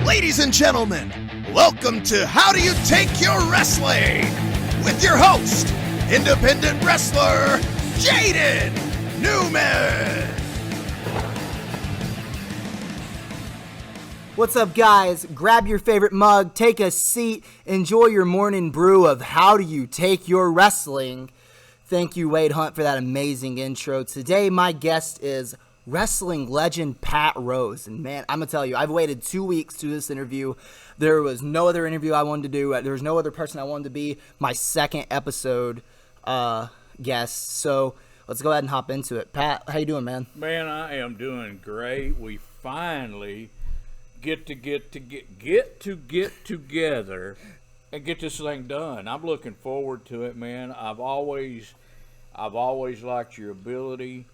Ladies and gentlemen, welcome to How Do You Take Your Wrestling? With your host, independent wrestler, Jaden Newman. What's up, guys? Grab your favorite mug, take a seat, enjoy your morning brew of How Do You Take Your Wrestling. Thank you, Wade Hunt, for that amazing intro. Today, my guest is wrestling legend Pat Rose. And man, I'm going to tell you, I've waited 2 weeks to do this interview. There was no other interview I wanted to do. There was no other person I wanted to be my second episode guest. So let's go ahead and hop into it. Pat, how you doing, man? Man, I am doing great. We finally get together and get this thing done. I'm looking forward to it, man. I've always liked your ability.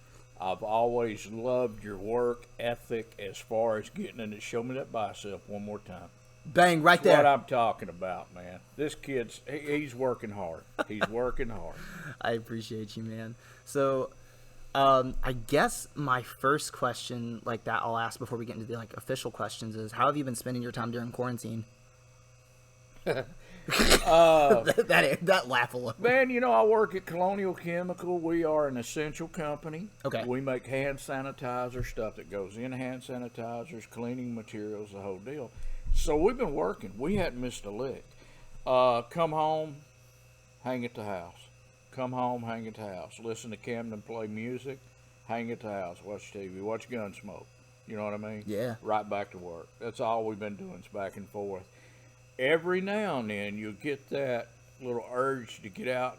I've always loved your work ethic as far as getting in it. Show me that bicep one more time. Bang, right That's there. what I'm talking about, man. This kid's, he's working hard. He's working hard. I appreciate you, man. So, I guess my first question like that I'll ask before we get into the official questions is, how have you been spending your time during quarantine? that laugh alone. Man, you know, I work at Colonial Chemical. We are an essential company. Okay. We make hand sanitizer, stuff that goes in hand sanitizers, cleaning materials, the whole deal. So we've been working. We hadn't missed a lick. Come home, hang at the house. Come home, hang at the house. Listen to Camden play music, hang at the house. Watch TV, watch Gunsmoke. You know what I mean? Yeah. Right back to work. That's all we've been doing is back and forth. Every now and then you'll get that little urge to get out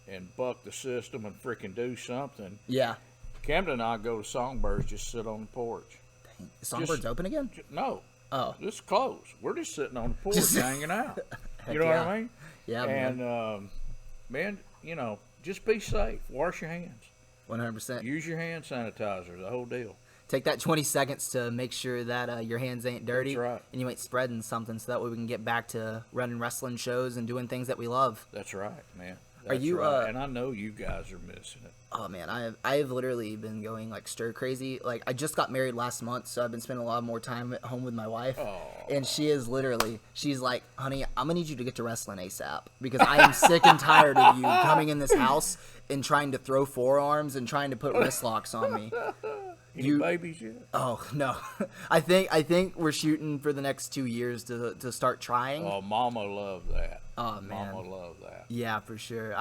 and buck the system and freaking do something. Yeah. Camden and I go to Songbirds, just sit on the porch. Dang. Is Songbirds open again? No. Oh. It's closed. We're just sitting on the porch hanging out. You know yeah. what I mean? Yeah, and, man, you know, just be safe. Wash your hands. 100%. Use your hand sanitizer, the whole deal. Take that 20 seconds to make sure that your hands ain't dirty. That's right. And you ain't spreading something, so that way we can get back to running wrestling shows and doing things that we love. That's right, man. Are you? Right. And I know you guys are missing it. Oh man, I have literally been going stir crazy. Like, I just got married last month, so I've been spending a lot more time at home with my wife. Oh. And she's like, honey, I'm gonna need you to get to wrestling ASAP, because I am sick and tired of you coming in this house and trying to throw forearms and trying to put wrist locks on me. Any babies yet? Oh no, I think we're shooting for the next 2 years to start trying. Oh, Mama loved that. Oh man, Mama loved that. Yeah, for sure.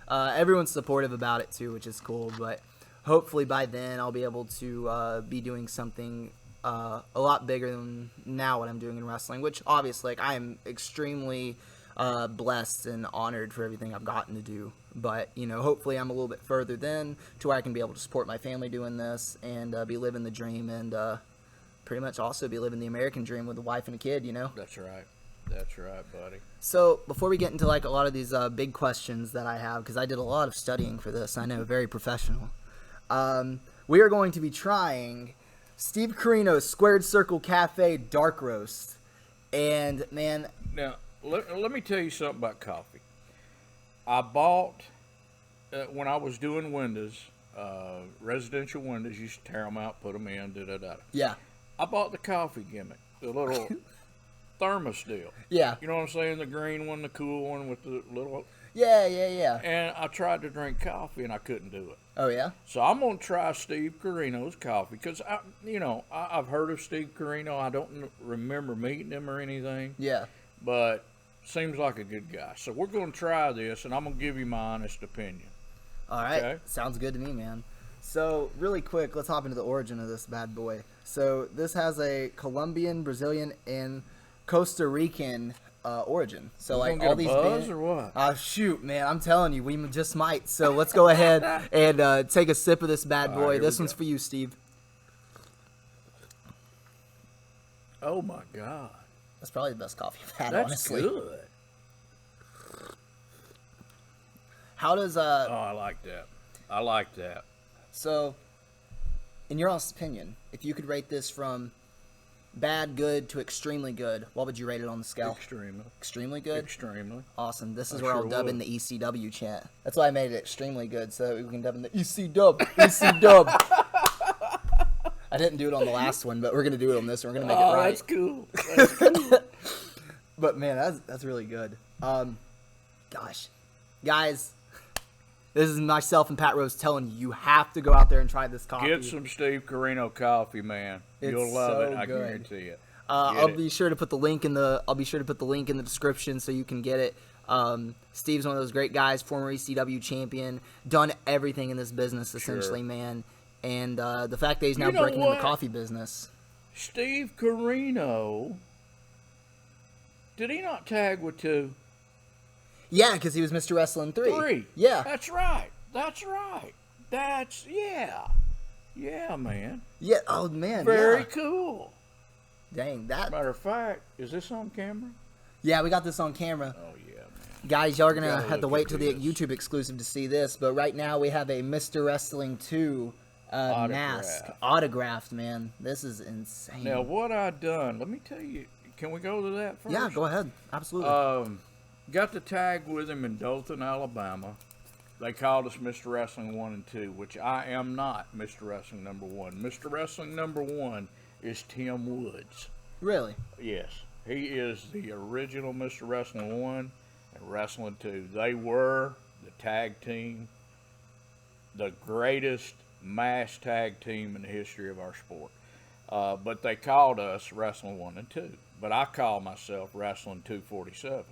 Everyone's supportive about it too, which is cool. But hopefully by then I'll be able to be doing something a lot bigger than now what I'm doing in wrestling. Which obviously, I am extremely blessed and honored for everything I've gotten to do. But you know, hopefully I'm a little bit further then to where I can be able to support my family doing this and be living the dream and pretty much also be living the American dream with a wife and a kid. You know. That's right. That's right, buddy. So before we get into a lot of these big questions that I have, because I did a lot of studying for this, I know, very professional. We are going to be trying Steve Corino's Squared Circle Cafe Dark Roast. And man, now let me tell you something about coffee. I bought when I was doing windows, residential windows. Used to tear them out, put them in, da. Yeah. I bought the coffee gimmick, the little thermos deal. Yeah. You know what I'm saying? The green one, the cool one with the little. Yeah. And I tried to drink coffee and I couldn't do it. Oh yeah. So I'm gonna try Steve Corino's coffee because I've heard of Steve Corino. I don't remember meeting him or anything. Yeah. But seems like a good guy. So we're gonna try this, and I'm gonna give you my honest opinion. All right. Okay? Sounds good to me, man. So really quick, let's hop into the origin of this bad boy. So this has a Colombian, Brazilian, and Costa Rican origin. So all these buzz or what? Shoot, man, I'm telling you, we just might. So let's go ahead and take a sip of this bad boy. Right, this one's for you, Steve. Oh my God, that's probably the best coffee I've had. that's honestly. good. How does Oh, I like that. So, in your honest opinion, if you could rate this from bad, good to extremely good, what would you rate it on the scale? Extremely. Extremely good? Extremely. Awesome. This is I where sure I'll dub would. in the ECW chant. That's why I made it extremely good, so that we can dub in the EC dub. EC dub. I didn't do it on the last one, but we're gonna do it on this one. We're gonna make it right. That's cool. That's cool. But man, that's really good. Gosh, guys, this is myself and Pat Rose telling you have to go out there and try this coffee. Get some Steve Carino coffee, man. You'll love it. I guarantee it. I'll be sure to put the link in the description so you can get it. Steve's one of those great guys, former ECW champion, done everything in this business essentially, man. And the fact that he's now breaking in the coffee business. Steve Carino, did he not tag with 2? Yeah, because he was Mr. Wrestling 3. 3. Yeah. That's right. Yeah, man. Yeah, oh man. Very cool. Dang, that. Matter of fact, is this on camera? Yeah, we got this on camera. Oh, yeah, man. Guys, y'all are going to have to wait till the YouTube exclusive to see this, but right now we have a Mr. Wrestling 2 mask. Autographed, man. This is insane. Now, what I done, let me tell you, can we go to that first? Yeah, go ahead. Absolutely. Got the tag with him in Dothan, Alabama. They called us Mr. Wrestling 1 and 2, which I am not Mr. Wrestling number 1. Mr. Wrestling number 1 is Tim Woods. Really? Yes. He is the original Mr. Wrestling 1 and Wrestling 2. They were the tag team, the greatest mass tag team in the history of our sport. But they called us Wrestling 1 and 2. But I call myself Wrestling 247.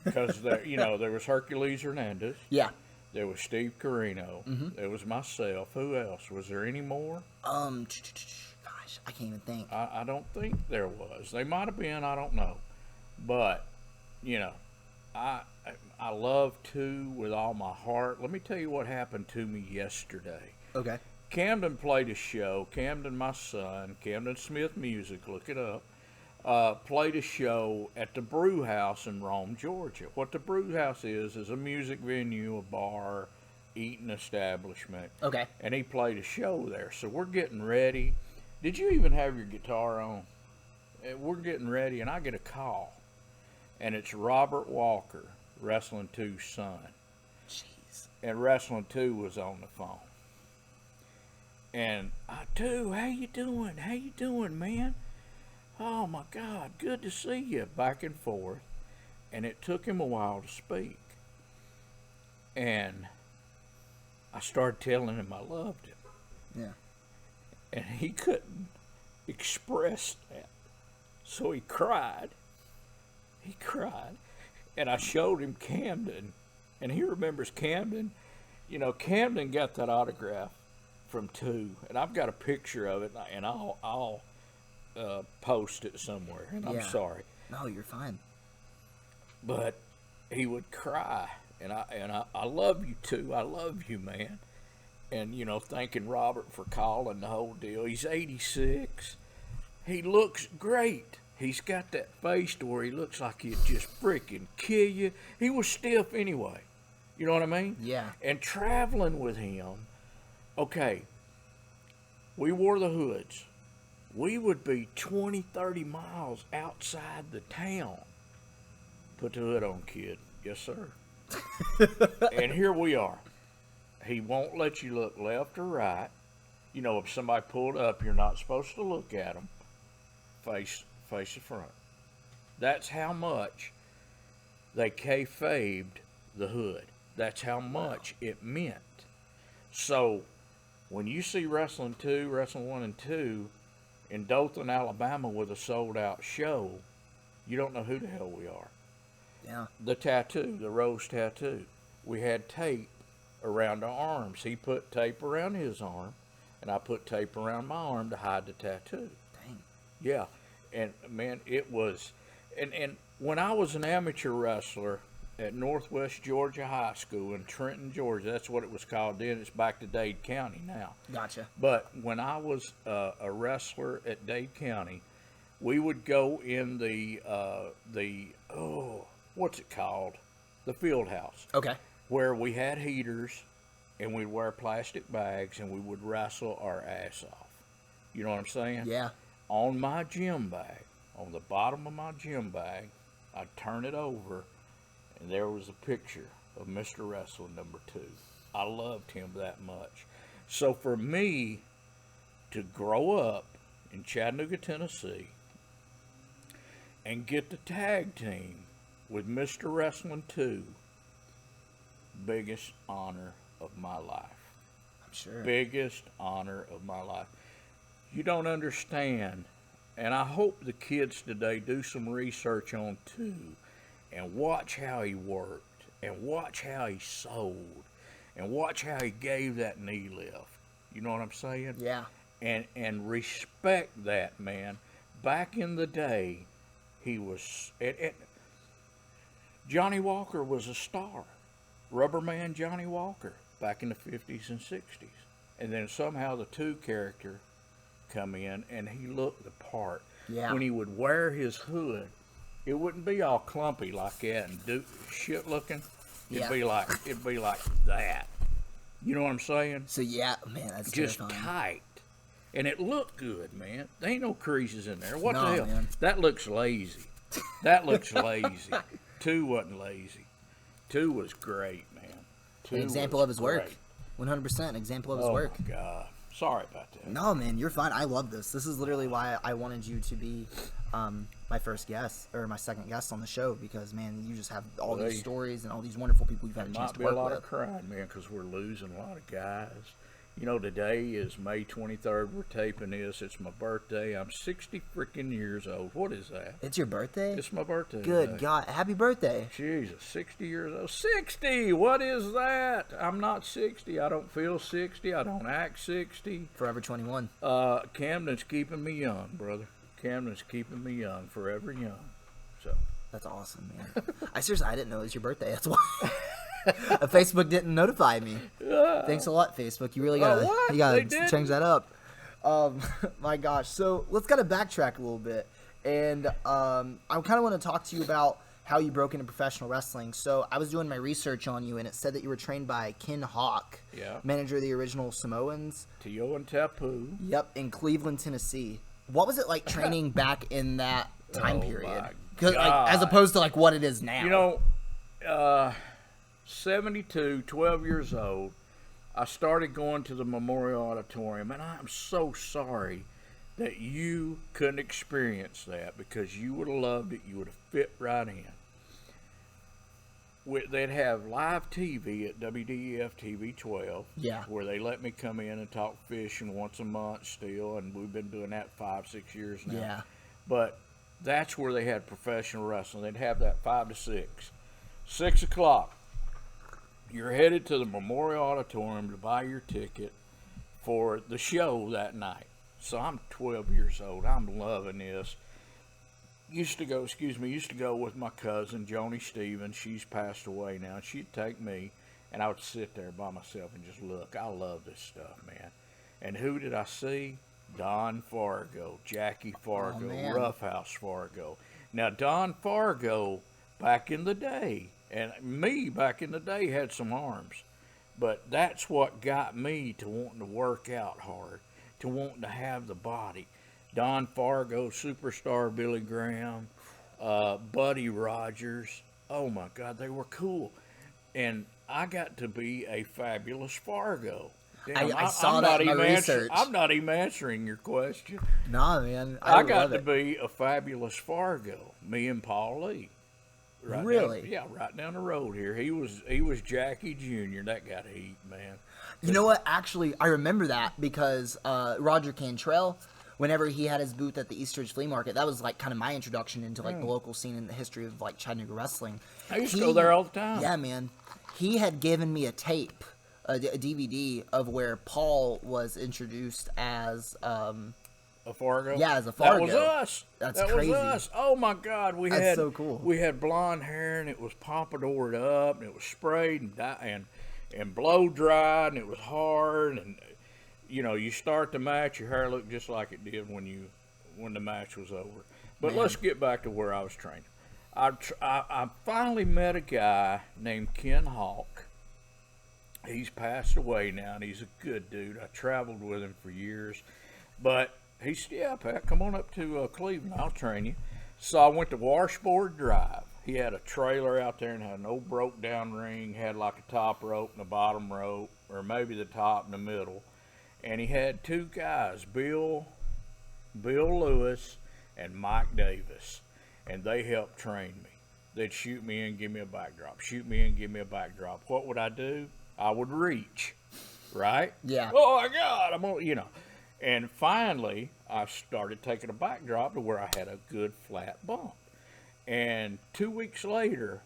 Because, there was Hercules Hernandez. Yeah. There was Steve Carino. Mm-hmm. There was myself. Who else? Was there any more? Gosh, I can't even think. I don't think there was. They might have been. I don't know. But, I love 2 with all my heart. Let me tell you what happened to me yesterday. Okay. Camden played a show. Camden, my son, Camden Smith Music, look it up. Played a show at the Brew House in Rome, Georgia. What the Brew House is a music venue, a bar, eating establishment. Okay. And he played a show there. So we're getting ready. Did you even have your guitar on? We're getting ready, and I get a call. And it's Robert Walker, Wrestling 2's son. Jeez. And Wrestling 2 was on the phone. And, 2, how you doing? How you doing, man? Oh, my God, good to see you. Back and forth. And it took him a while to speak. And I started telling him I loved him. Yeah. And he couldn't express that. So he cried. He cried. And I showed him Camden. And he remembers Camden. Camden got that autograph from 2. And I've got a picture of it. And I'll post it somewhere, and I'm sorry. No, you're fine. But he would cry, and I love you too. I love you, man. And thanking Robert for calling the whole deal. He's 86. He looks great. He's got that face to where he looks like he'd just freaking kill you. He was stiff anyway. You know what I mean? Yeah. And traveling with him, okay, we wore the hoods. We would be 20, 30 miles outside the town. Put the hood on, kid. Yes, sir. And here we are. He won't let you look left or right. If somebody pulled up, you're not supposed to look at them. Face the front. That's how much they kayfabed the hood. That's how much it meant. So, when you see Wrestling 2, Wrestling 1 and 2, in Dothan, Alabama with a sold-out show, you don't know who the hell we are. Yeah. The tattoo, the rose tattoo. We had tape around our arms. He put tape around his arm, and I put tape around my arm to hide the tattoo. Dang. Yeah. And, man, it was... And when I was an amateur wrestler at Northwest Georgia High School in Trenton, Georgia, that's what it was called then. It's back to Dade County now. Gotcha. But when I was a wrestler at Dade County, we would go in the what's it called? The field house. Okay. Where we had heaters, and we'd wear plastic bags, and we would wrestle our ass off. You know what I'm saying? Yeah. On my gym bag, on the bottom of my gym bag, I'd turn it over, and there was a picture of Mr. Wrestling number 2. I loved him that much. So for me to grow up in Chattanooga, Tennessee, and get the tag team with Mr. Wrestling 2, biggest honor of my life. I'm sure. Biggest honor of my life. You don't understand, and I hope the kids today do some research on 2 and watch how he worked and watch how he sold and watch how he gave that knee lift. You know what I'm saying? Yeah. And respect that, man. Back in the day, he was... Johnny Walker was a star. Rubberman Johnny Walker back in the 50s and 60s. And then somehow the 2 character come in and he looked the part. Yeah. When he would wear his hood, it wouldn't be all clumpy like that and shit looking. It'd be like that. You know what I'm saying? So yeah, man, that's Just terrifying. tight. And it looked good, man. There ain't no creases in there. What No, the hell? man. That looks lazy. That looks lazy. 2 wasn't lazy. 2 was great, man. 2 An example was of his work. great. 100% an example of his Oh, work. my God. Sorry about that. No, man, you're fine. I love this. This is literally why I wanted you to be my first guest, or my second guest on the show, because, man, you just have all these stories and all these wonderful people you've had a There chance might to be a work lot with. of crying, man, because we're losing a lot of guys. You know, today is May 23rd. We're taping this. It's my birthday. I'm 60 freaking years old. What is that? It's your birthday? It's my birthday. Good today. God. Happy birthday. Jesus, 60 years old. 60! What is that? I'm not 60. I don't feel 60. I don't act 60. Forever 21. Camden's keeping me young, brother. Camden's keeping me young, forever young. So That's awesome, man. I didn't know it was your birthday. That's why. Facebook didn't notify me. Thanks a lot, Facebook. You really gotta, what? you gotta They didn't? change that up. My gosh. So let's gotta backtrack a little bit, and I kind of want to talk to you about how you broke into professional wrestling. So I was doing my research on you, and it said that you were trained by Ken Hawk, Yeah. manager of the original Samoans. Tio and Tapu. Yep, in Cleveland, Tennessee. What was it like training back in that time Oh, period? my 'Cause, like, as God. opposed to like what it is now. You know, 72, 12 years old, I started going to the Memorial Auditorium, and I'm so sorry that you couldn't experience that, because you would have loved it. You would have fit right in. They'd have live TV at WDEF TV 12, Yeah. where they let me come in and talk fishing once a month still, and we've been doing that 5-6 years now. Yeah. But that's where they had professional wrestling. They'd have that 5 to 6. 6 o'clock, you're headed to the Memorial Auditorium to buy your ticket for the show that night. So I'm 12 years old. I'm loving this. Used to go with my cousin, Joni Stevens. She's passed away now. She'd take me, and I would sit there by myself and just look. I love this stuff, man. And who did I see? Don Fargo, Jackie Fargo, man. Roughhouse Fargo. Now, Don Fargo, back in the day, and me back in the day, had some arms. But that's what got me to wanting to work out hard, to wanting to have the body. Don Fargo, Superstar Billy Graham, Buddy Rogers. Oh, my God, they were cool. And I got to be a fabulous Fargo. Damn, I saw that in my research. I'm not even answering your question. Nah, man. I love got to it. be a fabulous Fargo. Me and Paul Lee. Really? Right down the road here. He was Jackie Jr. That got heat, man. You know what? Actually, I remember that because Roger Cantrell, whenever he had his booth at the Eastridge Flea Market, that was like kind of my introduction into like the local scene and the history of like Chattanooga wrestling. I used to go there all the time. Yeah, man. He had given me a tape, a DVD of where Paul was introduced as A Fargo? Yeah, as a Fargo. That was us. That's that crazy. was us. Oh my God, That's so cool. We had blonde hair, and it was pompadoured up, and it was sprayed and blow dried, and it was hard, and you start the match, your hair looked just like it did when the match was over. But let's get back to where I was training. I finally met a guy named Ken Hawk. He's passed away now, and he's a good dude. I traveled with him for years, but he said, "Yeah, Pat, come on up to Cleveland. I'll train you." So I went to Washboard Drive. He had a trailer out there and had an old broke down ring, had like a top rope and a bottom rope, or maybe the top and the middle. and he had two guys, Bill Lewis and Mike Davis, and they helped train me. They'd shoot me in, give me a backdrop. Shoot me in, give me a backdrop. What would I do? I would reach, right? Yeah. Oh my God, I'm on, And finally, I started taking a backdrop to where I had a good flat bump. And 2 weeks later,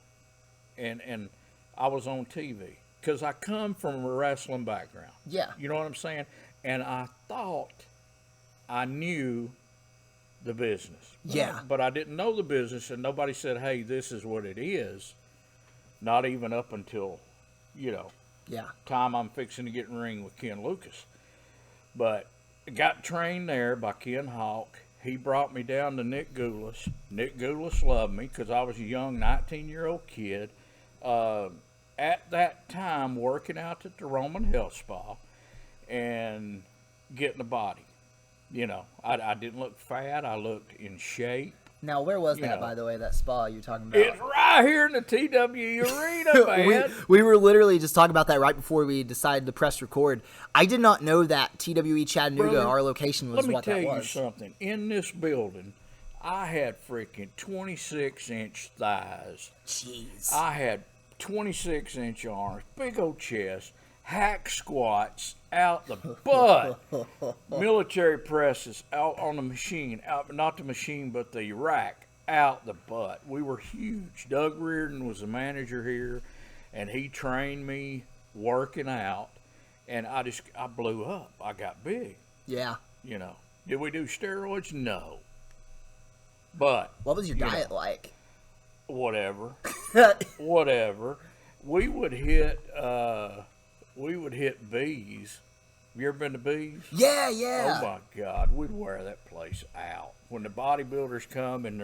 and I was on TV because I come from a wrestling background. Yeah. You know what I'm saying? And I thought I knew the business. Yeah. But I didn't know the business, and nobody said, hey, this is what it is. Not even up until, Yeah. time I'm fixing to get in the ring with Ken Lucas. But I got trained there by Ken Hawk. He brought me down to Nick Goulas. Nick Goulas loved me because I was a young 19-year-old kid. At that time, working out at the Roman Health Spa and getting a body. I didn't look fat. I looked in shape. Now, where was that, by the way, that spa you're talking about? It's right here in the TW Arena, man. we were literally just talking about that right before we decided to press record. I did not know that TWE Chattanooga, Brother, our location, was what that was. Let me tell you something. In this building, I had freaking 26-inch thighs. Jeez. I had 26-inch arms, big old chest, hack squats out the butt, military presses out on the machine, not the machine, but the rack out the butt. We were huge. Doug Reardon was the manager here, and he trained me working out, and I blew up. I got big. Yeah. Did we do steroids? No. But what was your diet like? Whatever. We would hit Bees. Have you ever been to Bees? Yeah. Oh my God, we'd wear that place out. When the bodybuilders come in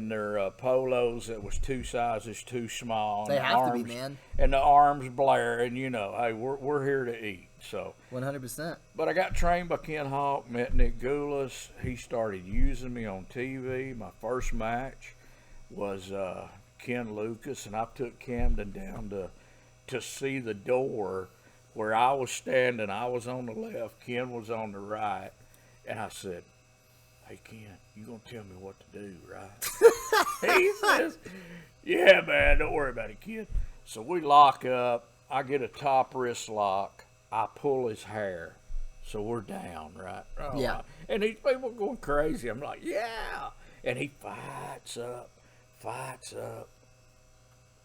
their polos that was 2 sizes too small. They have to be, man. And the arms blare, and hey, we're here to eat. So 100%. But I got trained by Ken Hawk, met Nick Goulas. He started using me on TV. My first match was Ken Lucas, and I took Camden down to see the door where I was standing. I was on the left, Ken was on the right, and I said, hey, Ken, you gonna tell me what to do, right? He says, yeah, man, don't worry about it, Ken. So we lock up. I get a top wrist lock. I pull his hair. So we're down, right? Oh, yeah. And these people going crazy. I'm like, yeah. And he fights up.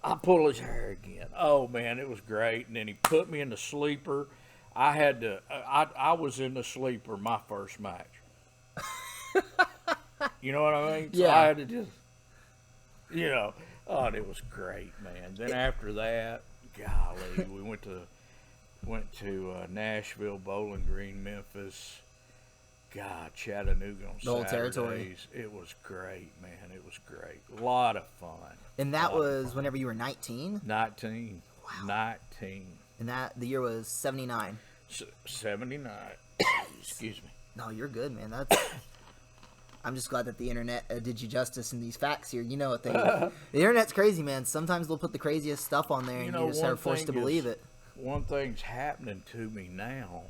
I pull his hair again. Oh, man, it was great. And then he put me in the sleeper. I was in the sleeper my first match. You know what I mean? So Yeah. I had to just, oh, it was great, man. Then after that, golly, we went to Nashville, Bowling Green, Memphis. God, Chattanooga on the whole Saturdays. territory. It was great, man. It was great. A lot of fun. And that was whenever you were 19? 19. Wow. 19. And the year was 79. 79. Excuse me. No, you're good, man. I'm just glad that the internet did you justice in these facts here. The internet's crazy, man. Sometimes they'll put the craziest stuff on there, and you just are forced to believe it. One thing's happening to me now,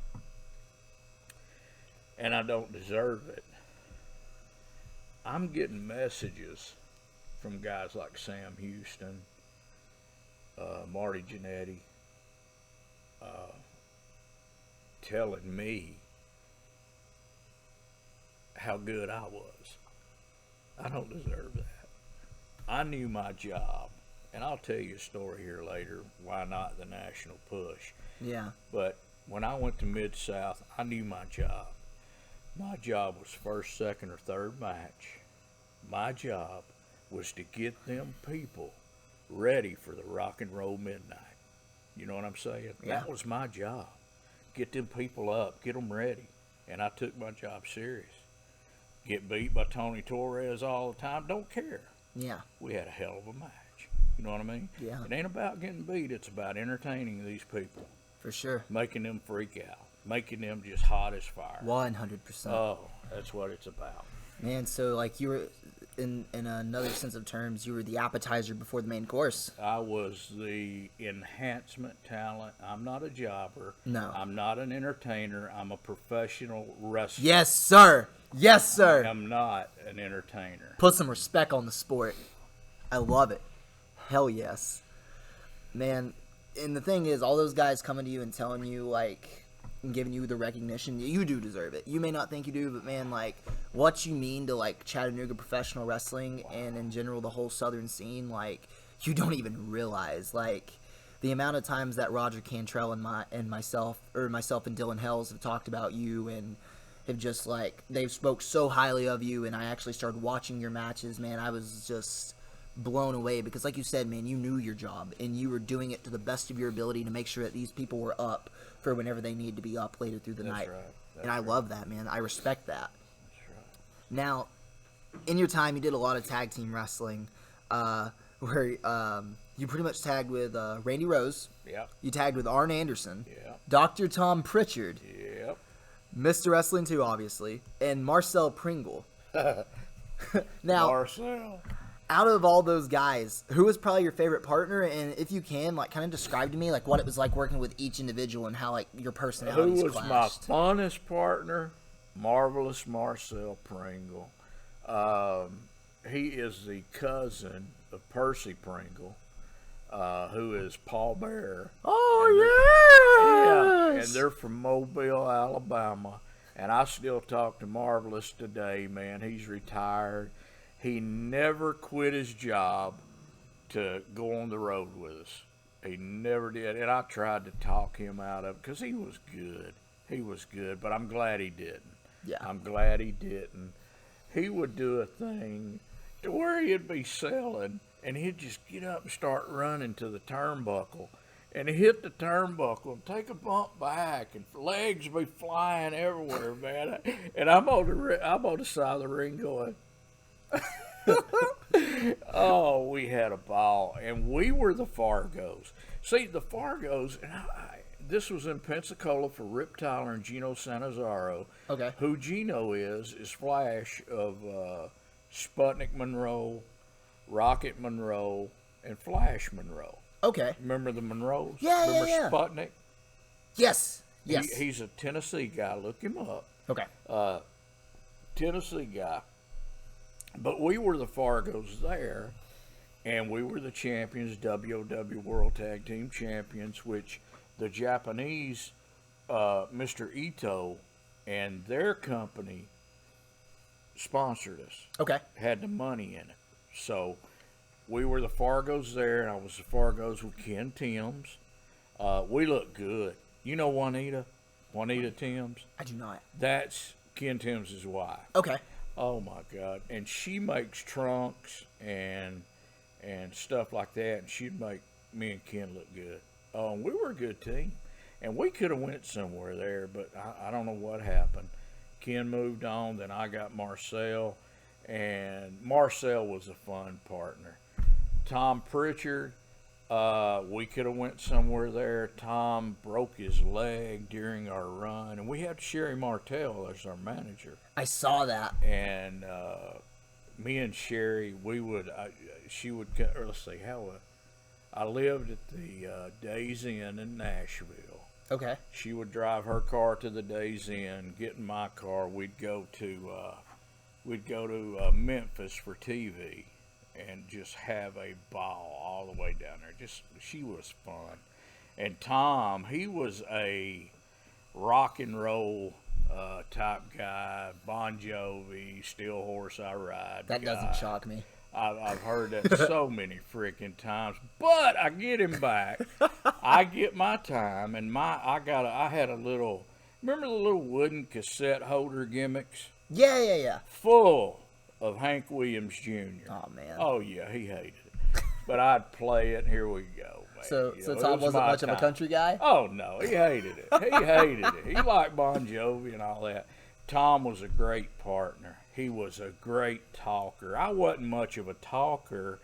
and I don't deserve it. I'm getting messages from guys like Sam Houston, Marty Jannetty, telling me how good I was. I don't deserve that. I knew my job, and I'll tell you a story here later, why not the national push. Yeah. But when I went to Mid-South, I knew my job. My job was first, second, or third match. My job was to get them people ready for the rock and roll midnight. You know what I'm saying? Yeah. That was my job. Get them people up, get them ready. And I took my job serious. Get beat by Tony Torres all the time, don't care. Yeah. We had a hell of a match. You know what I mean? Yeah. It ain't about getting beat, it's about entertaining these people. For sure. Making them freak out. Making them just hot as fire. 100%. Oh, that's what it's about. Man, so like in another sense of terms, you were the appetizer before the main course. I was the enhancement talent. I'm not a jobber. No. I'm not an entertainer. I'm a professional wrestler. Yes, sir. Yes, sir. I'm not an entertainer. Put some respect on the sport. I love it. Hell yes. Man, and the thing is, all those guys coming to you and telling you, like, and giving you the recognition, you do deserve it. You may not think you do, but man, like, what you mean to, like, Chattanooga professional wrestling and in general the whole southern scene, like, you don't even realize, like, the amount of times that Roger Cantrell and myself and Dylan Hells have talked about you and have just, like, they've spoke so highly of you, and I actually started watching your matches, man. I was just blown away because, like you said, man, you knew your job and you were doing it to the best of your ability to make sure that these people were up for whenever they need to be up later through the night. Right. And I love that, man. I respect that. That's right. Now, in your time, you did a lot of tag team wrestling, where you pretty much tagged with Randy Rose. Yep. You tagged with Arn Anderson. Yep. Dr. Tom Pritchard. Yep. Mr. Wrestling 2, obviously. And Marcel Pringle. Now, Marcel. out of all those guys, who was probably your favorite partner? And if you can, like, kind of describe to me, like, what it was like working with each individual and how, like, your personalities Who was clashed. my funnest partner? Marvelous Marcel Pringle. He is the cousin of Percy Pringle, who is Paul Bearer. Oh, Yeah, and they're from Mobile, Alabama. And I still talk to Marvelous today, man. He's retired. He never quit his job to go on the road with us. He never did. And I tried to talk him out of it because he was good. He was good, but I'm glad he didn't. Yeah. I'm glad he didn't. He would do a thing to where he'd be selling, and he'd just get up and start running to the turnbuckle. And he hit the turnbuckle and take a bump back, and legs be flying everywhere, man. And I'm on the side of the ring going, oh, we had a ball, and we were the Fargos. See, the Fargos, and this was in Pensacola for Rip Tyler and Gino Sanazaro. Okay. Who Gino is Flash of Sputnik Monroe, Rocket Monroe, and Flash Monroe. Okay. Remember the Monroes? Yeah, Remember yeah. Sputnik? Yes. Yes. He's a Tennessee guy. Look him up. Okay. Tennessee guy. But we were the Fargos there, and we were the champions, WOW World Tag Team Champions, which the Japanese, Mr. Ito, and their company sponsored us. Okay. Had the money in it. So we were the Fargos there, and I was the Fargos with Ken Timms. We looked good. You know Juanita Timms? I do not. That's Ken Timms' wife. Okay. Oh my God! And she makes trunks and stuff like that, and she'd make me and Ken look good. We were a good team, and we could have went somewhere there, but I don't know what happened. Ken moved on, then I got Marcel, and Marcel was a fun partner. Tom Pritchard, we could have went somewhere there. Tom broke his leg during our run, and we had Sherry Martell as our manager. I saw that. And me and Sherry, she would, or let's see, I lived at the Days Inn in Nashville. Okay. She would drive her car to the Days Inn, get in my car. We'd go to Memphis for TV, and just have a ball all the way down there. She was fun. And Tom, he was a rock and roll type guy, Bon Jovi, Steel Horse I Ride. That guy. doesn't shock me. I've heard that so many freaking times, but I get him back. I get my time, and I had a little. Remember the little wooden cassette holder gimmicks? Yeah. Full of Hank Williams Jr. Oh man. Oh yeah, he hated it, but I'd play it. And here we go. Man. So it Tom was wasn't my much of a time. country guy? Oh no, he hated it. He hated it. He liked Bon Jovi and all that. Tom was a great partner. He was a great talker. I wasn't much of a talker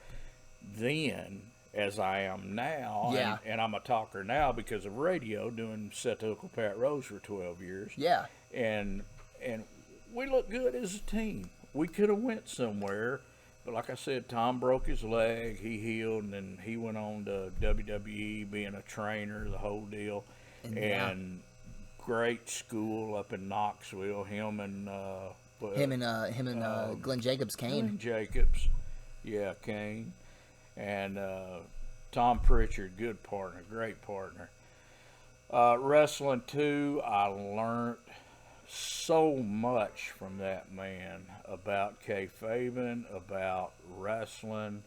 then as I am now. Yeah. And I'm a talker now because of radio, doing Set to Uncle Pat Rose for 12 years. Yeah. And we looked good as a team. We could have went somewhere, But like I said, Tom broke his leg. He healed, and then he went on to WWE, being a trainer, the whole deal. And great school up in Knoxville. Him and Glenn Jacobs, Kane. Glenn Jacobs, yeah, Kane, and Tom Pritchard, good partner, great partner. Wrestling too, I learned so much from that man about kayfabing, about wrestling,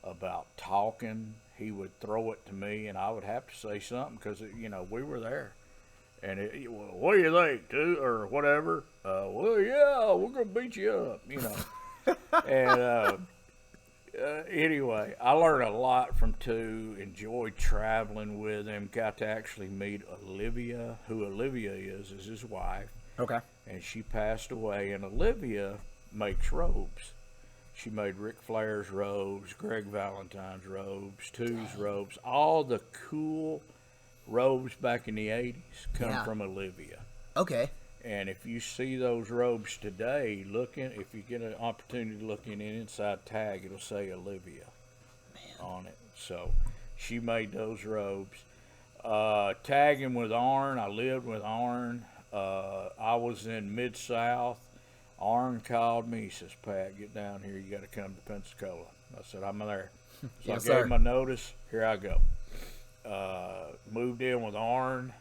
about talking. He would throw it to me, and I would have to say something because we were there. And well, what do you think, too, or whatever? Well, yeah, we're gonna beat you up, And anyway, I learned a lot from two. Enjoyed traveling with him. Got to actually meet Olivia. Who Olivia is his wife. Okay. And she passed away. And Olivia makes robes. She made Ric Flair's robes, Greg Valentine's robes, Two's robes, all the cool robes back in the 80s come from Olivia. Okay. And if you see those robes today, if you get an opportunity to look in an inside tag, it'll say Olivia on it. So she made those robes. Tagging with Arn, I lived with Arn. I was in Mid-South. Arn called me. He says, Pat, get down here. You got to come to Pensacola. I said, I'm there. So Yes, I gave sir. my notice. Here I go. Moved in with Arn.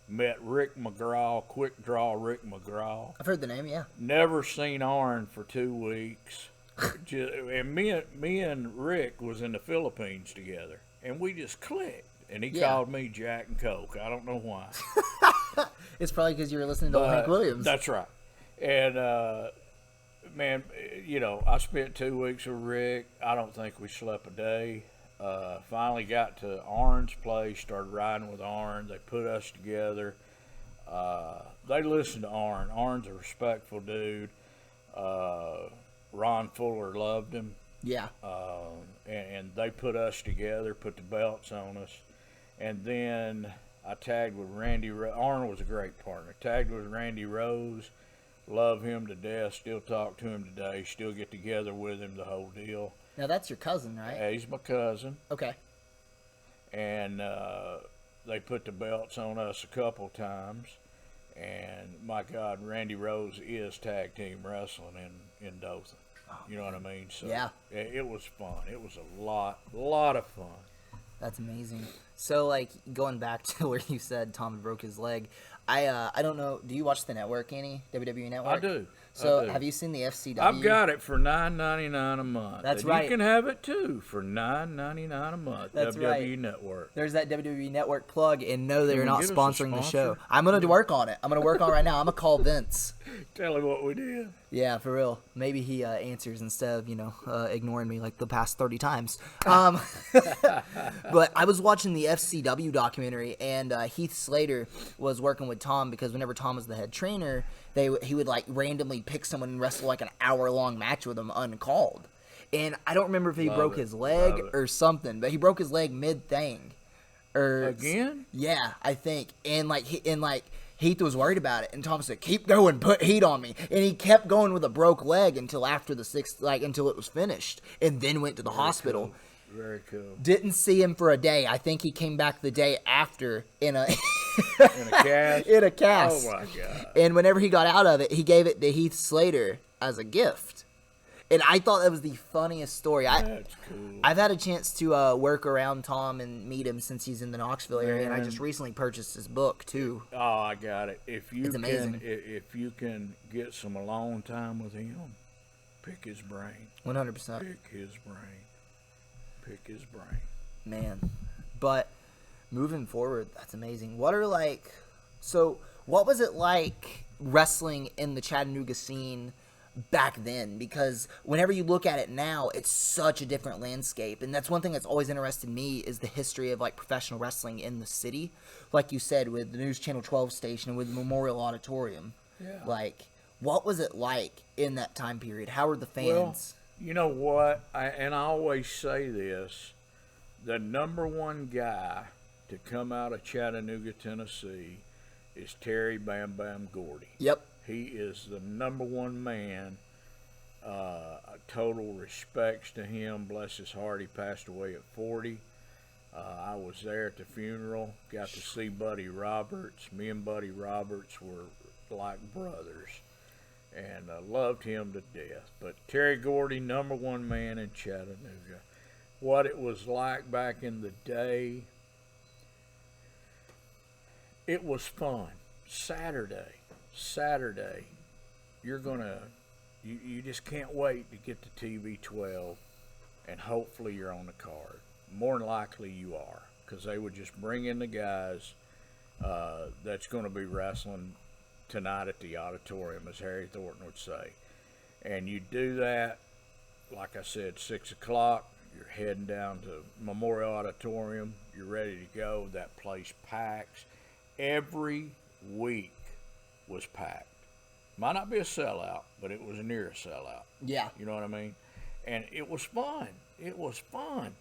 Met Rick McGraw, Quick Draw Rick McGraw. I've heard the name, yeah. Never seen Arn for 2 weeks. And me and Rick was in the Philippines together. And we just clicked. And he called me Jack and Coke. I don't know why. It's probably because you were listening to Hank Williams. That's right. And, man, I spent 2 weeks with Rick. I don't think we slept a day. Finally got to Arn's place, started riding with Arn. They put us together. They listened to Arn. Arn's a respectful dude. Ron Fuller loved him. Yeah. And they put us together, put the belts on us. And then I tagged with Randy Rose. Arn was a great partner. Tagged with Randy Rose. Love him to death. Still talk to him today. Still get together with him, the whole deal. Now, that's your cousin, right? He's my cousin. Okay. And they put the belts on us a couple times. And, my God, Randy Rose is tag team wrestling in Dothan. You know what I mean? So Yeah. It was fun. It was a lot of fun. That's amazing. So, like, going back to where you said Tom broke his leg, I don't know. Do you watch the network, any WWE Network? I do. So, I do. have you seen the FCW? I've got it for $9.99 a month. That's and right. You can have it too for $9.99 a month. That's WWE right. Network. There's that WWE Network plug, and no, they're we not get us a sponsoring the show. sponsor? I'm going to work on it. I'm going to work on it right now. I'm going to call Vince. Tell him what we did. Yeah, for real. Maybe he answers instead of, ignoring me like the past 30 times. But I was watching the FCW documentary, and Heath Slater was working with Tom because whenever Tom was the head trainer, he would, like, randomly pick someone and wrestle, like, an hour-long match with him uncalled. And I don't remember if he broke his leg or something, but he broke his leg mid-thing. Again? Yeah, I think. And Heath was worried about it, and Tom said, "Keep going, put heat on me." And he kept going with a broke leg until after the sixth, until it was finished, and then went to the hospital. Cool. Very cool. Didn't see him for a day. I think he came back the day after in a In a cast? in a cast. Oh, my God. And whenever he got out of it, he gave it to Heath Slater as a gift. And I thought that was the funniest story. That's cool. I've had a chance to work around Tom and meet him since he's in the Knoxville area, and I Man. just recently purchased his book too. Oh, I got it. If you It's amazing. if you can get some alone time with him, pick his brain. 100%. Pick his brain. Pick his brain. Man. But moving forward, that's amazing. What was it like wrestling in the Chattanooga scene back then? Because whenever you look at it now, it's such a different landscape, and that's one thing that's always interested me is the history of, like, professional wrestling in the city, like you said, with the News Channel 12 station and with Memorial Auditorium. Yeah. Like, what was it like in that time period? How were the fans? Well, you know what? I always say this. The number one guy to come out of Chattanooga, Tennessee is Terry Bam Bam Gordy. Yep. He is the number one man Total respects to him. Bless his heart, he passed away at 40. I was there at the funeral. Got to see Buddy Roberts. Me and Buddy Roberts were like brothers, and loved him to death. But Terry Gordy, #1 man in Chattanooga. What it was like back in the day, it was fun. Saturday, you just can't wait to get to TV 12, and hopefully you're on the card. More than likely you are, because they would just bring in the guys that's going to be wrestling tonight at the auditorium, as Harry Thornton would say. And you do that, like I said, 6 o'clock. You're heading down to Memorial Auditorium. You're ready to go. That place packs. Every week was packed. Might not be a sellout, but it was near a sellout. Yeah. You know what I mean? And it was fun. It was fun.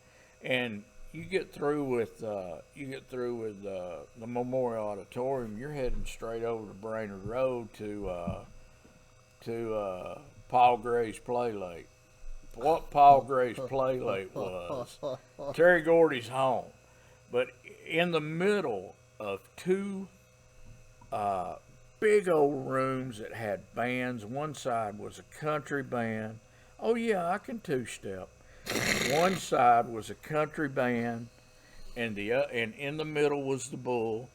And you get through with the Memorial Auditorium. You're heading straight over to Brainerd Road to Paul Gray's Play Lake. What Paul Gray's Play Lake was Terry Gordy's home, but in the middle of two big old rooms that had bands. One side was a country band. Oh yeah, I can two-step. One side was a country band, and in the middle was the Bull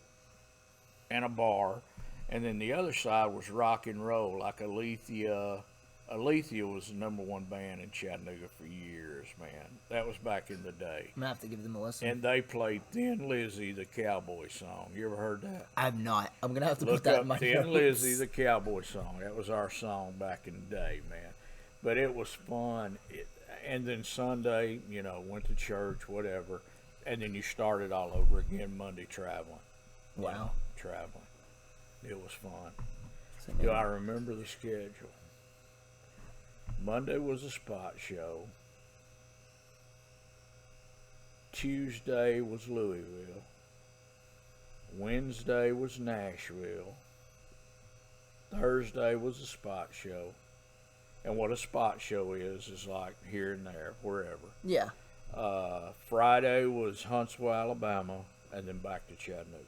and a bar, and then the other side was rock and roll, like Alethea. Alethea was the #1 band in Chattanooga for years, man. That was back in the day. I'm going to have to give them a listen. And they played Thin Lizzy, the cowboy song. You ever heard that? I have not. I'm going to have to Look put that up in my Thin notes. Lizzy, the cowboy song. That was our song back in the day, man. But it was fun. And then Sunday, went to church, whatever. And then you started all over again Monday traveling. Wow. Traveling. It was fun. So, I remember the schedule. Monday was a spot show. Tuesday was Louisville. Wednesday was Nashville. Thursday was a spot show. And what a spot show is like here and there, wherever. Yeah. Friday was Huntsville, Alabama, and then back to Chattanooga.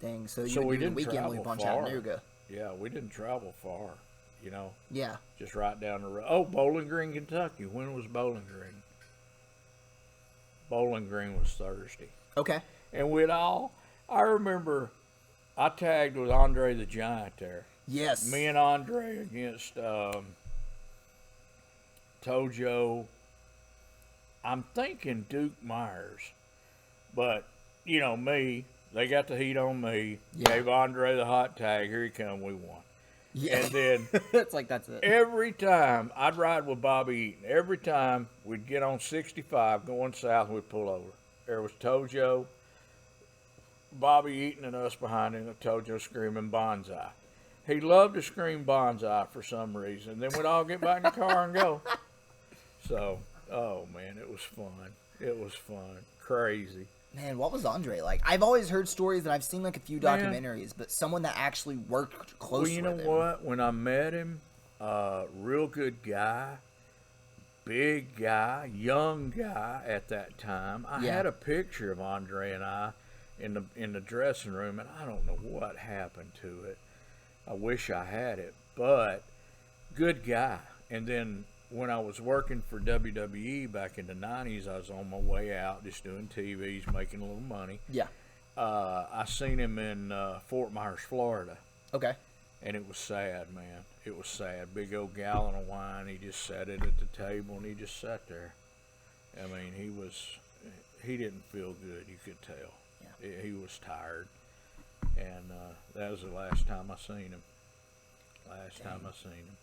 Dang, so we did didn't weekend travel loop on far. Chattanooga. Yeah, we didn't travel far, Yeah. Just right down the road. Oh, Bowling Green, Kentucky. When was Bowling Green? Bowling Green was Thursday. Okay. And I remember I tagged with Andre the Giant there. Yes. Me and Andre against Tojo. I'm thinking Duke Myers. But, me, they got the heat on me. Yeah. Gave Andre the hot tag. Here he come. We won. Yeah. And then it's like that's it. every time I'd ride with Bobby Eaton, every time we'd get on 65 going south, we'd pull over. There was Tojo, Bobby Eaton, and us behind him, and Tojo screaming Bonsai. He loved to scream Bonsai for some reason. Then we'd all get back in the car and go. So, oh man, it was fun. It was fun. Crazy. Man, what was Andre like? I've always heard stories that I've seen like a few documentaries, but someone that actually worked close with him. Well, you know what? When I met him, real good guy, big guy, young guy at that time. I had a picture of Andre and I in the dressing room, and I don't know what happened to it. I wish I had it, but good guy. And then when I was working for WWE back in the 90s, I was on my way out just doing TVs, making a little money. Yeah. I seen him in Fort Myers, Florida. Okay. And it was sad, man. It was sad. Big old gallon of wine. He just sat it at the table, and he just sat there. I mean, he didn't feel good, you could tell. Yeah. He was tired. And that was the last time I seen him. Time I seen him.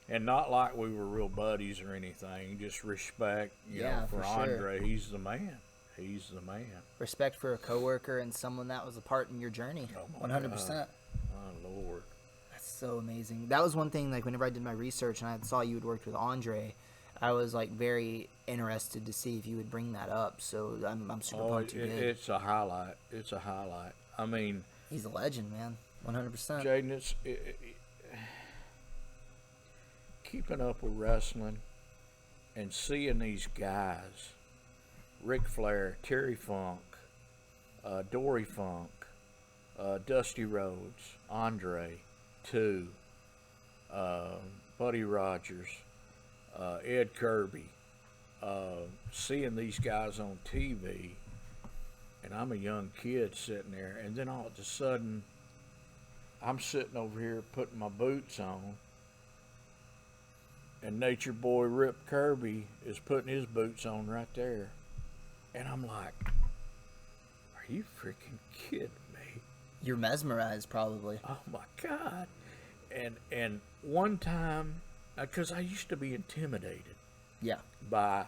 And not like we were real buddies or anything, just respect, you know, for Andre. Sure. He's the man. He's the man. Respect for a coworker and someone that was a part in your journey. 100%. God. My Lord. That's so amazing. That was one thing, like, whenever I did my research and I saw you had worked with Andre, I was, like, very interested to see if you would bring that up. So I'm super pumped you did. It's a highlight. It's a highlight. I mean, he's a legend, man. 100%. Jaden, keeping up with wrestling and seeing these guys, Ric Flair, Terry Funk, Dory Funk, Dusty Rhodes, Andre, Buddy Rogers, Ed Kirby, seeing these guys on TV, and I'm a young kid sitting there, and then all of a sudden, I'm sitting over here putting my boots on, and Nature Boy Rip Kirby is putting his boots on right there, and I'm like, are you freaking kidding me? You're mesmerized, probably. Oh my God. And one time, because I used to be intimidated Yeah. by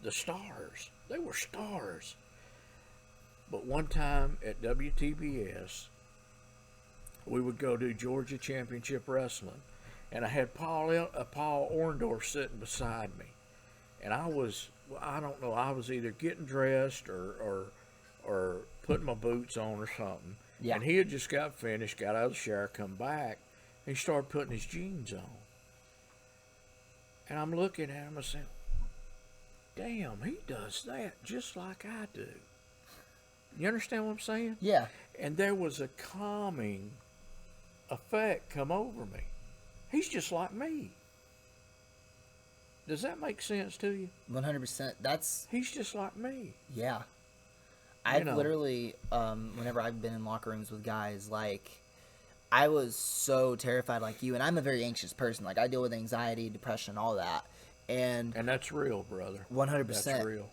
the stars. They were stars. But one time at WTBS, we would go to Georgia Championship Wrestling, and I had Paul Orndorff sitting beside me. And I don't know, I was either getting dressed or putting my boots on or something. Yeah. And he had just got finished, got out of the shower, come back, and he started putting his jeans on. And I'm looking at him and saying, damn, he does that just like I do. You understand what I'm saying? Yeah. And there was a calming effect come over me. He's just like me. Does that make sense to you? 100%. That's, He's just like me. yeah. I've literally, whenever I've been in locker rooms with guys, like, I was so terrified like you, and I'm a very anxious person. Like, I deal with anxiety, depression, all that. And that's real, brother. 100%. That's real.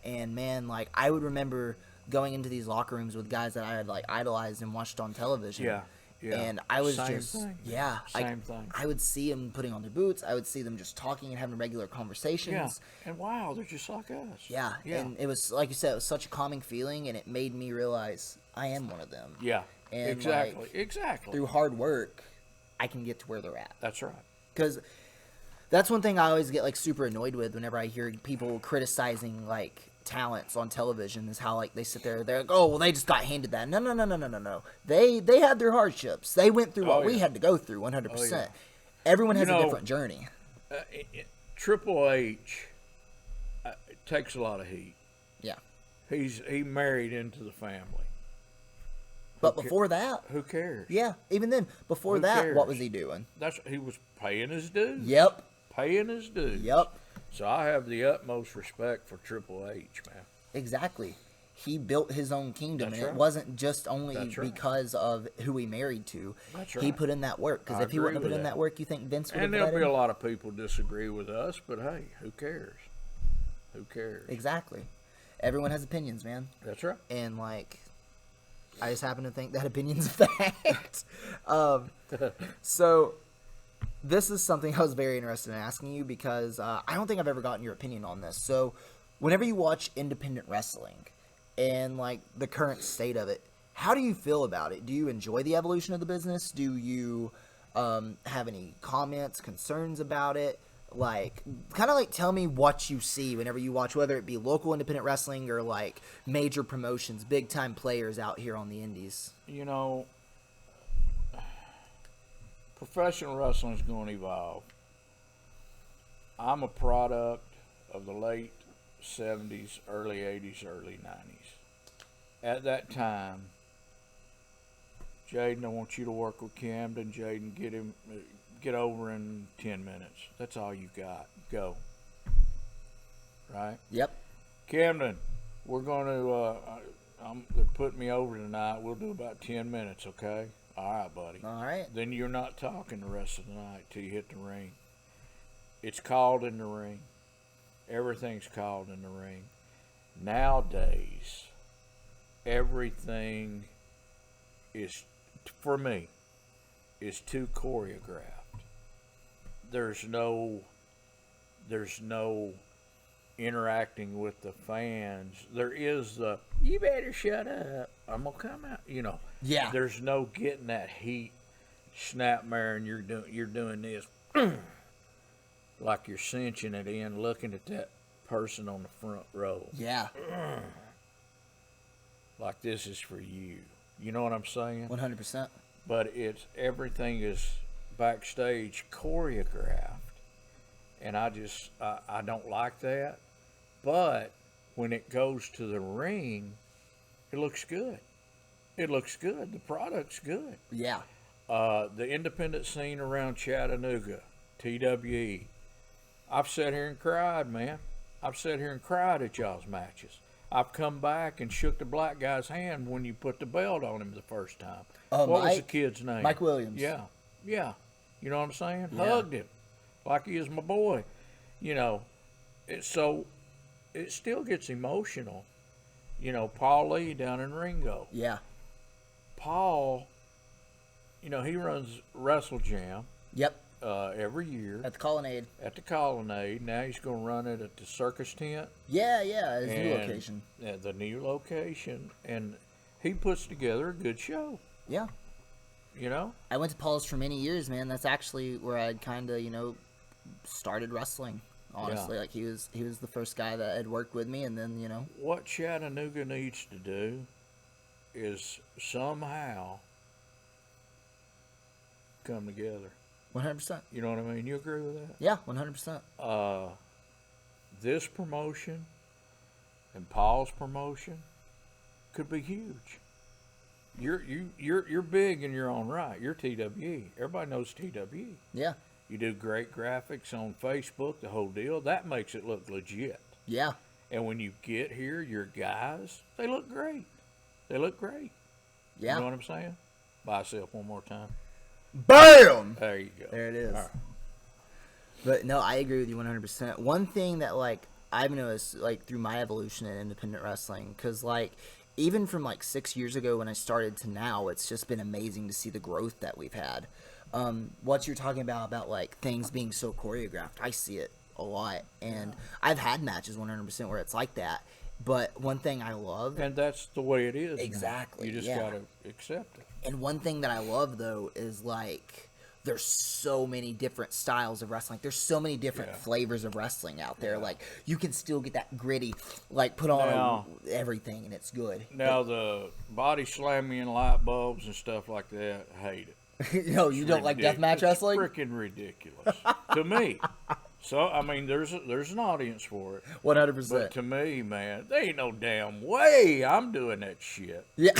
And man, like, I would remember going into these locker rooms with guys that I had, like, idolized and watched on television. Yeah. Yeah. And I was Same just, thing. yeah. Same thing. I would see them putting on their boots. I would see them just talking and having regular conversations. Yeah. And wow, they're just like us. Yeah. Yeah. And it was, like you said, it was such a calming feeling, and it made me realize I am one of them. Yeah. And Exactly. like, Exactly. through hard work, I can get to where they're at. That's right. Because that's one thing I always get, like, super annoyed with whenever I hear people criticizing, like, talents on television, is how, like, they sit there, they're like, oh, well, they just got handed that. No. They had their hardships. They went through what we had to go through, 100%. Oh, yeah. Everyone has a different journey. Triple H it takes a lot of heat. Yeah. He married into the family. But before that, Who cares? yeah, even then, before Who that, cares? what was he doing? He was paying his dues. Yep. Paying his dues. Yep. So I have the utmost respect for Triple H, man. Exactly. He built his own kingdom, That's and right. it wasn't just only That's right. because of who he married to. That's He right. put in that work. Because I if he wouldn't have agree put with in that. that work, you think Vince would have And let there'll be him? a lot of people disagree with us, but hey, who cares? Who cares? Exactly. Everyone has opinions, man. That's right. And, like, I just happen to think that opinion's fact. So, this is something I was very interested in asking you because I don't think I've ever gotten your opinion on this. So, whenever you watch independent wrestling and, like, the current state of it, how do you feel about it? Do you enjoy the evolution of the business? Do you have any comments, concerns about it? Like, kind of like tell me what you see whenever you watch, whether it be local independent wrestling or like major promotions, big time players out here on the indies. You know, professional wrestling is going to evolve. I'm a product of the late 70s, early 80s, early 90s. At that time, Jaden, I want you to work with Camden. Jaden, get over in 10 minutes. That's all you got. Go. Right? Yep. Camden, we're going to, they're putting me over tonight. We'll do about 10 minutes, okay? All right, buddy. All right. Then you're not talking the rest of the night till you hit the ring. It's called in the ring. Everything's called in the ring. Nowadays, everything is, for me, is too choreographed. There's no interacting with the fans. There is the, you better shut up, I'm gonna come out, you know. Yeah. There's no getting that heat, snapmare, and you're doing this like you're cinching it in, looking at that person on the front row. Yeah. Like this is for you. You know what I'm saying? 100%. But everything is backstage choreographed, and I don't like that. But when it goes to the ring, it looks good. It looks good. The product's good. Yeah. The independent scene around Chattanooga, TWE. I've sat here and cried, man. I've sat here and cried at y'all's matches. I've come back and shook the black guy's hand when you put the belt on him the first time. What was the kid's name? Mike Williams. Yeah. You know what I'm saying? Yeah. Hugged him like he is my boy. So it still gets emotional. Paul Lee down in Ringo. Yeah. Paul, he runs Wrestle Jam. Yep. Every year. At the Colonnade. Now he's going to run it at the Circus Tent. Yeah, his new location. At the new location. And he puts together a good show. Yeah. I went to Paul's for many years, man. That's actually where I kind of, started wrestling. Honestly, like he was the first guy that had worked with me, and then What Chattanooga needs to do is somehow come together. 100%. You know what I mean? You agree with that? Yeah, 100%. This promotion and Paul's promotion could be huge. You're big in your own right. You're TWE. Everybody knows TWE. Yeah. You do great graphics on Facebook, the whole deal. That makes it look legit. Yeah. And when you get here, your guys, they look great. They look great. Yeah. You know what I'm saying? Bicep one more time. BAM! There you go. There it is. All right. But no, I agree with you 100%. One thing that I've noticed through my evolution in independent wrestling, because even from 6 years ago when I started to now, it's just been amazing to see the growth that we've had. What you're talking about things being so choreographed, I see it a lot, and I've had matches 100% where it's like that. But one thing I love, and that's the way it is. Exactly. Now. You just gotta accept it. And one thing that I love though is there's so many different styles of wrestling. There's so many different flavors of wrestling out there. You can still get that gritty, put on everything, and it's good. Now the body slamming and light bulbs and stuff like that, hate it. You don't like deathmatch wrestling? It's freaking ridiculous to me. So I mean, there's an audience for it. 100%. But to me, man, there ain't no damn way I'm doing that shit. Yeah.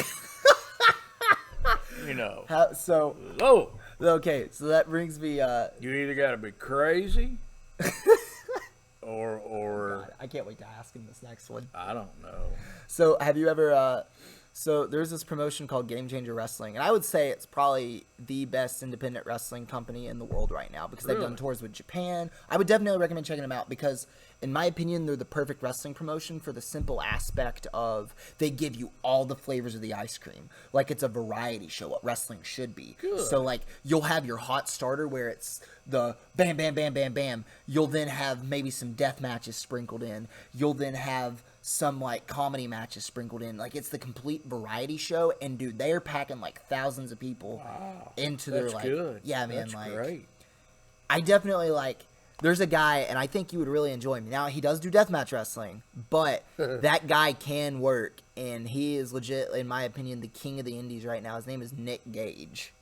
Okay, so that brings me. You either got to be crazy, or God, I can't wait to ask him this next one. I don't know. So have you ever? So there's this promotion called Game Changer Wrestling, and I would say it's probably the best independent wrestling company in the world right now because they've done tours with Japan. I would definitely recommend checking them out because, in my opinion, they're the perfect wrestling promotion for the simple aspect of they give you all the flavors of the ice cream. It's a variety show, what wrestling should be. Good. So, you'll have your hot starter where it's the bam, bam, bam, bam, bam. You'll then have maybe some death matches sprinkled in. You'll then have some comedy matches sprinkled in. It's the complete variety show, and dude, they're packing thousands of people into their good. Yeah, man, that's great. I definitely there's a guy, and I think you would really enjoy him. Now he does do deathmatch wrestling, but that guy can work, and he is legit, in my opinion, the king of the indies right now. His name is Nick Gage.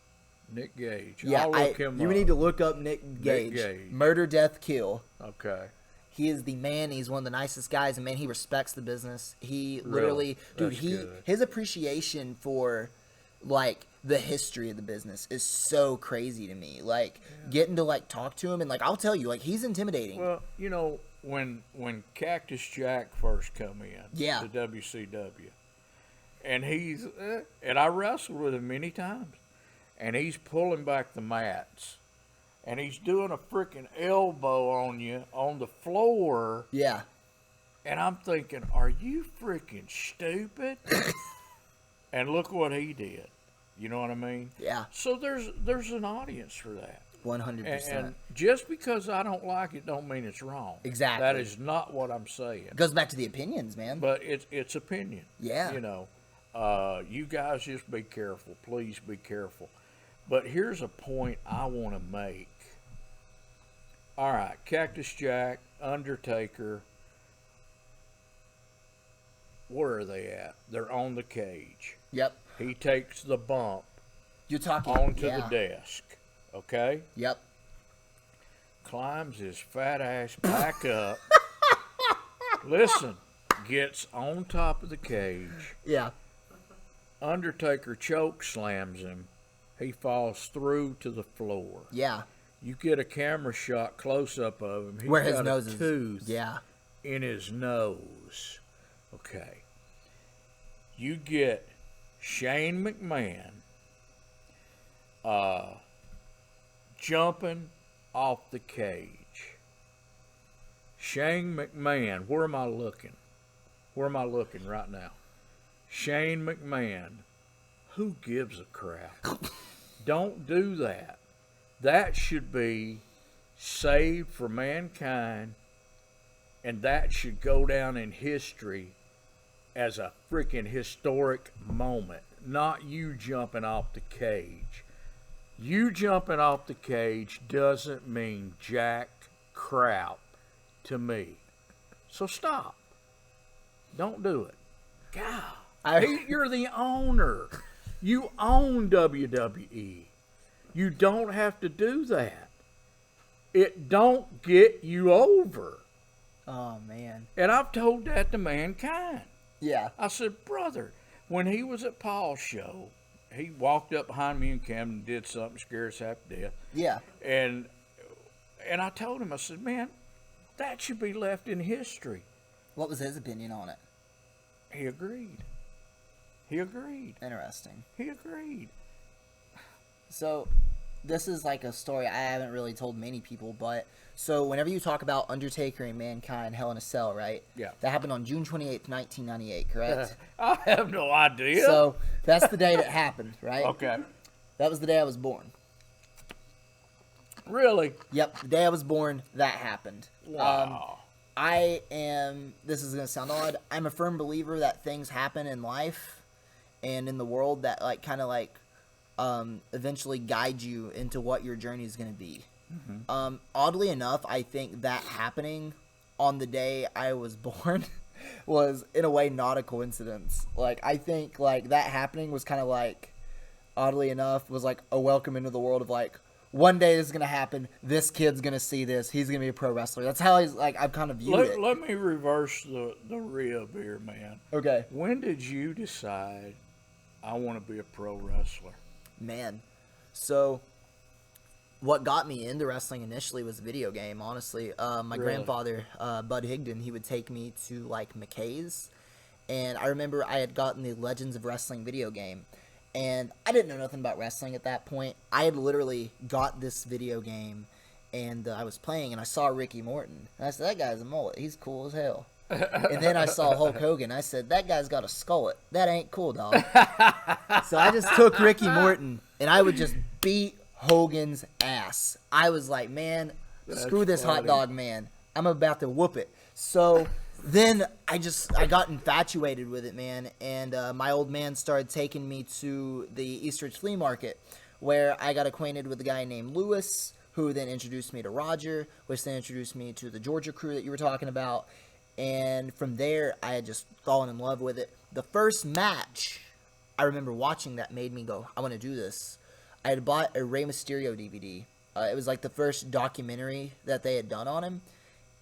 Nick Gage. Yeah, I'll look him you up. need to look up Nick Gage. Murder, Death, Kill. Okay. He is the man. He's one of the nicest guys, and man, he respects the business. He Really? dude, That's good. his appreciation for the history of the business is so crazy to me. Getting to talk to him, and I'll tell you, he's intimidating. Well, when Cactus Jack first come in, Yeah. to WCW, and he's and I wrestled with him many times, and he's pulling back the mats. And he's doing a freaking elbow on you on the floor. Yeah. And I'm thinking, are you freaking stupid? And look what he did. You know what I mean? Yeah. So there's an audience for that. 100%. And just because I don't like it don't mean it's wrong. Exactly. That is not what I'm saying. It goes back to the opinions, man. But it's opinion. Yeah. You guys just be careful. Please be careful. But here's a point I want to make. All right, Cactus Jack, Undertaker, where are they at? They're on the cage. Yep. He takes the bump You're talking onto the desk. Okay? Yep. Climbs his fat ass back up. Listen, gets on top of the cage. Yeah. Undertaker choke slams him. He falls through to the floor. Yeah. You get a camera shot close up of him. He's Where his got nose a is. tooth Yeah. in his nose. Okay. You get Shane McMahon jumping off the cage. Shane McMahon, where am I looking? Where am I looking right now? Shane McMahon, who gives a crap? Don't do that. That should be saved for mankind, and that should go down in history as a freaking historic moment, not you jumping off the cage. You jumping off the cage doesn't mean jack crap to me. So stop. Don't do it. God, you're the owner. You own WWE. You don't have to do that. It don't get you over. Oh, man. And I've told that to mankind. Yeah. I said, brother, when he was at Paul's show, he walked up behind me and Camden and did something, scared us half to death. Yeah. And I told him, I said, man, that should be left in history. What was his opinion on it? He agreed. He agreed. Interesting. He agreed. So, this is like a story I haven't really told many people, but so whenever you talk about Undertaker and Mankind Hell in a Cell, right? Yeah. That happened on June 28th, 1998, correct? I have no idea. So, that's the day that happened, right? Okay. That was the day I was born. Really? Yep, the day I was born, that happened. Wow. This is going to sound odd, I'm a firm believer that things happen in life and in the world that like kind of like eventually guide you into what your journey is going to be. Mm-hmm. Oddly enough, I think that happening on the day I was born was in a way not a coincidence. Like I think like that happening was kind of like, oddly enough, was like a welcome into the world of like, one day this is going to happen. This kid's going to see this. He's going to be a pro wrestler. That's how I've kind of viewed it. Let me reverse the rib here, man. Okay. When did you decide I want to be a pro wrestler? Man. So, what got me into wrestling initially was a video game, honestly. My grandfather, Bud Higdon, he would take me to, like, McKay's. And I remember I had gotten the Legends of Wrestling video game. And I didn't know nothing about wrestling at that point. I had literally got this video game, and I was playing, and I saw Ricky Morton. And I said, that guy's a mullet. He's cool as hell. And then I saw Hulk Hogan. I said, that guy's got a skullet. That ain't cool, dog. So I just took Ricky Morton, and I would just beat Hogan's ass. I was like, man, screw this hot dog man. I'm about to whoop it. So then I got infatuated with it, man, and my old man started taking me to the Eastridge Flea Market, where I got acquainted with a guy named Lewis, who then introduced me to Roger, which then introduced me to the Georgia crew that you were talking about, and from there, I had just fallen in love with it. The first match I remember watching that made me go, I want to do this. I had bought a Rey Mysterio DVD. It was like the first documentary that they had done on him,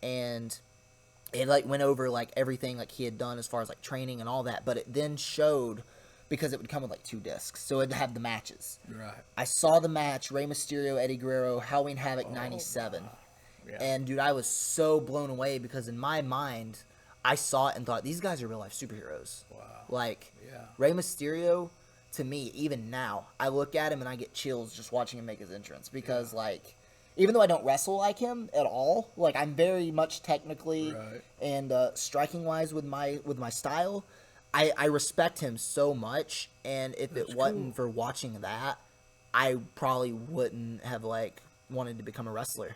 and it like went over like everything like he had done as far as like training and all that, but it then showed, because it would come with like 2 discs, so it'd have the matches. Right. I saw the match, Rey Mysterio, Eddie Guerrero, Halloween Havoc 97. Yeah. And dude, I was so blown away because in my mind, I saw it and thought, these guys are real life superheroes. Wow. Like, yeah. Rey Mysterio, to me, even now, I look at him and I get chills just watching him make his entrance because like, even though I don't wrestle like him at all, like I'm very much technically and striking wise with my style, I respect him so much, and if it wasn't for watching that, I probably wouldn't have like wanted to become a wrestler.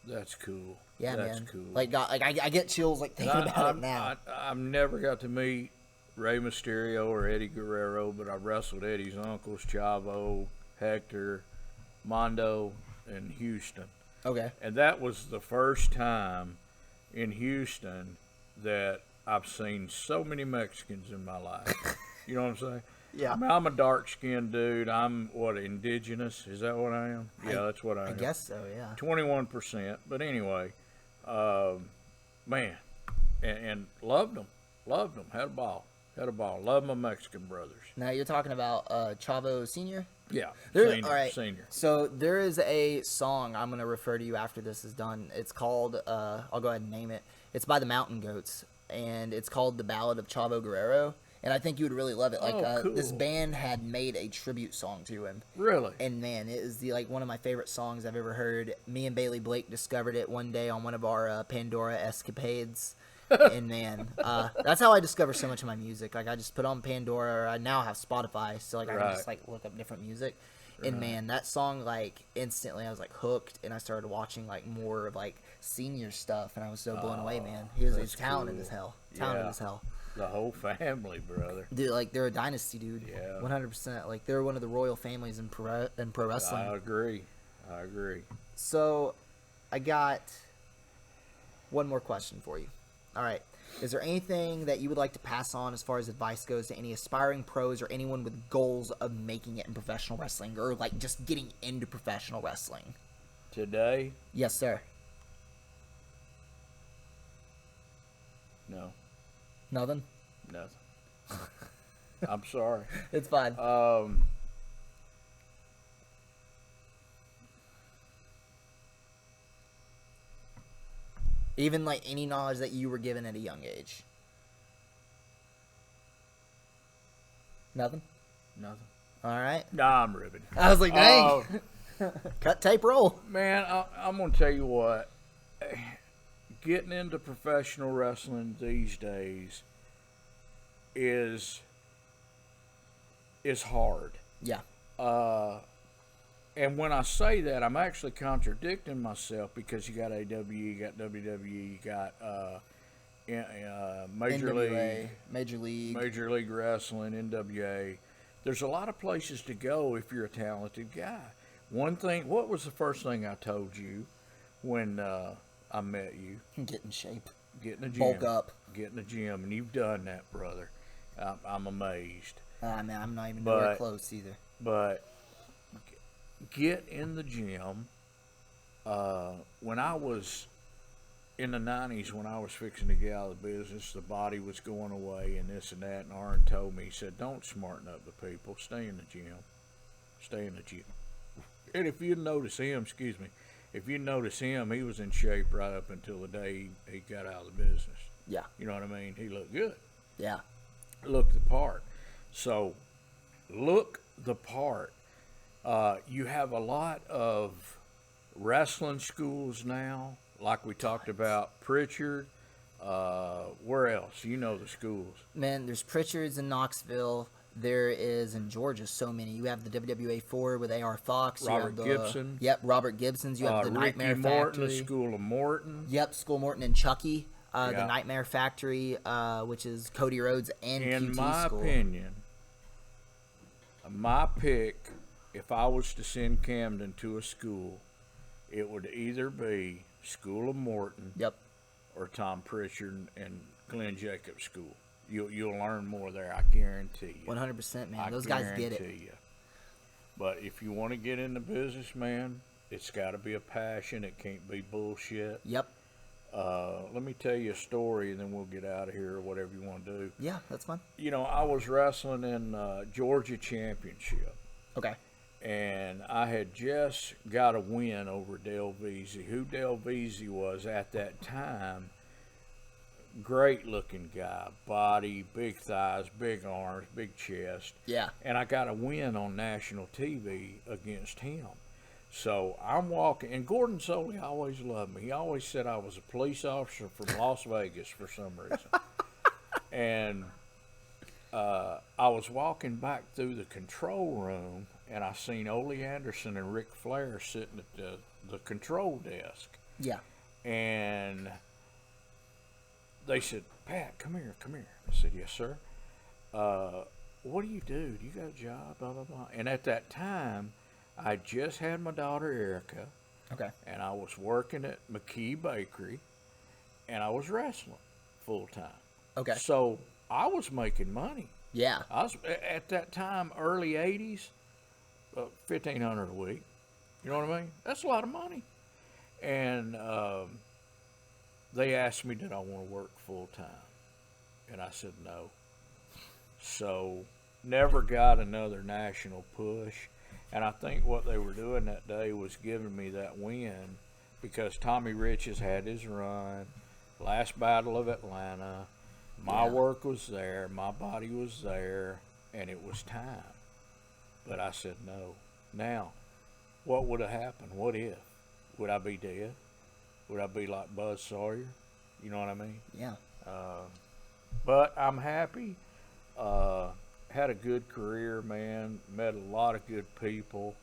That's cool. Yeah, That's man. cool. Like, I get chills like thinking about it now. I've never got to meet Rey Mysterio or Eddie Guerrero, but I wrestled Eddie's uncles, Chavo, Hector, Mondo, in Houston. Okay. And that was the first time in Houston that I've seen so many Mexicans in my life. You know what I'm saying? Yeah. I mean, I'm a dark-skinned dude. I'm, indigenous? Is that what I am? Yeah, that's what I am. I guess so, yeah. 21%. But anyway, man, and loved them. Loved them. Had a ball. Love my Mexican brothers. Now you're talking about Chavo Sr.? Yeah, All right. senior. So there is a song I'm going to refer to you after this is done. It's called, I'll go ahead and name it. It's by the Mountain Goats, and it's called The Ballad of Chavo Guerrero. And I think you would really love it. Like, cool. This band had made a tribute song to him. Really? And man, it is one of my favorite songs I've ever heard. Me and Bailey Blake discovered it one day on one of our Pandora escapades. And man, that's how I discover so much of my music. Like, I just put on Pandora. I now have Spotify, so like I can just like look up different music. And man, that song, like, instantly I was like hooked, and I started watching like more of like senior stuff, and I was so blown away, man. He's talented as hell. Talented as hell. The whole family, brother. Dude, like, they're a dynasty, dude. Yeah. 100%. Like, they're one of the royal families in pro wrestling. I agree. So, I got one more question for you. All right. Is there anything that you would like to pass on as far as advice goes to any aspiring pros or anyone with goals of making it in professional wrestling, or like just getting into professional wrestling? Today? Yes, sir. No. Nothing? Nothing. I'm sorry. It's fine. Even like any knowledge that you were given at a young age? Nothing? Nothing. All right. Nah, I'm ribbing. I was like, dang. Cut, tape, roll. Man, I'm going to tell you what. Getting into professional wrestling these days is hard. Yeah. And when I say that, I'm actually contradicting myself, because you got AW, you got WWE, you got Major League Wrestling, NWA. There's a lot of places to go if you're a talented guy. One thing, what was the first thing I told you when I met you? Get in shape. Get in the gym. Bulk up. Get in the gym, and you've done that, brother. I'm amazed. Man, I'm not even nowhere close either. But get in the gym. When I was in the 90s, when I was fixing to get out of the business, the body was going away and this and that. And Arn told me, he said, don't smarten up the people. Stay in the gym. Stay in the gym. And if you notice him, he was in shape right up until the day he got out of the business. Yeah. You know what I mean? He looked good. Yeah. Looked the part. So, look the part. You have a lot of wrestling schools now, like we talked about, Pritchard. Where else? You know the schools. Man, there's Pritchard's in Knoxville. There is in Georgia so many. You have the WWA 4 with A.R. Fox. Robert Gibson. Yep, Robert Gibson's. You have the Nightmare Ricky Morton, Factory. the School of Morton. Yep, School Morton and Chucky. The Nightmare Factory, which is Cody Rhodes and In QT my School. opinion, my pick, if I was to send Camden to a school, it would either be School of Morton, Yep, or Tom Pritchard and Glenn Jacobs School. You'll learn more there, I guarantee you. 100%, man. Those guys get it. You. But if you want to get into business, man, it's got to be a passion. It can't be bullshit. Yep. Let me tell you a story, and then we'll get out of here, or whatever you want to do. Yeah, that's fine. You know, I was wrestling in Georgia Championship. Okay. And I had just got a win over Del Veazey. Who Del Veazey was at that time, great looking guy, body, big thighs, big arms, big chest. Yeah. And I got a win on national TV against him. So I'm walking, and Gordon Soley always loved me. He always said I was a police officer from Las Vegas for some reason. And I was walking back through the control room, and I seen Ole Anderson and Ric Flair sitting at the control desk. Yeah. And they said, Pat, come here. I said, yes, sir. What do? Do you got a job? Blah, blah, blah. And at that time, I just had my daughter, Erica. Okay. And I was working at McKee Bakery, and I was wrestling full time. Okay. So I was making money. Yeah. I was at that time, early '80s, $1,500 a week. You know what I mean? That's a lot of money. And they asked me, did I want to work full time? And I said no. So never got another national push. And I think what they were doing that day was giving me that win because Tommy Rich has had his run, last Battle of Atlanta. My work was there, my body was there, and it was time. But I said no. Now, what would have happened? What if? Would I be dead? Would I be like Buzz Sawyer? You know what I mean? Yeah. But I'm happy. Had a good career, man. Met a lot of good people.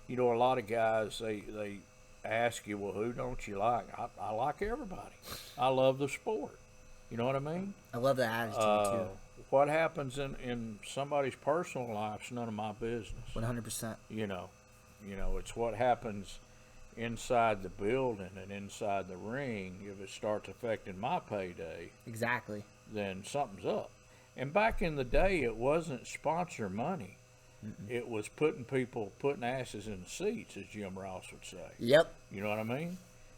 You know, a lot of guys, they ask you, well, who don't you like? I like everybody. I love the sport. You know what I mean? I love the attitude, too. What happens in somebody's personal life's none of my business. 100%. You know, it's what happens inside the building and inside the ring. If it starts affecting my payday, Exactly. then something's up. And back in the day, it wasn't sponsor money. It was putting asses in the seats, as Jim Ross would say. Yep. You know what I mean?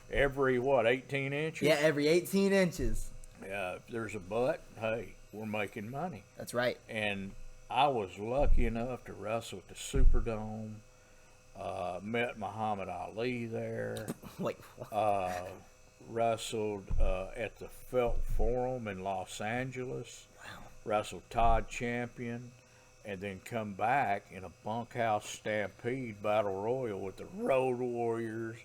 Every, 18 inches? Yeah, every 18 inches. If there's a butt, hey, we're making money. That's right. And I was lucky enough to wrestle at the Superdome. Met Muhammad Ali there. Wait, what? Wrestled at the Felt Forum in Los Angeles. Wow. Wrestled Todd Champion. And then come back in a bunkhouse stampede battle royal with the Road Warriors,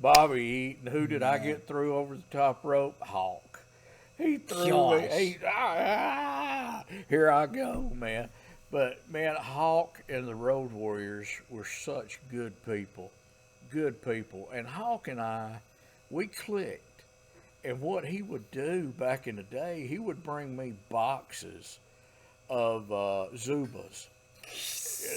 Bobby Eaton. Who did I get through over the top rope? Hawk. He threw me. Here I go, man. But, man, Hawk and the Road Warriors were such good people. Good people. And Hawk and I, we clicked. And what he would do back in the day, he would bring me boxes of Zubas.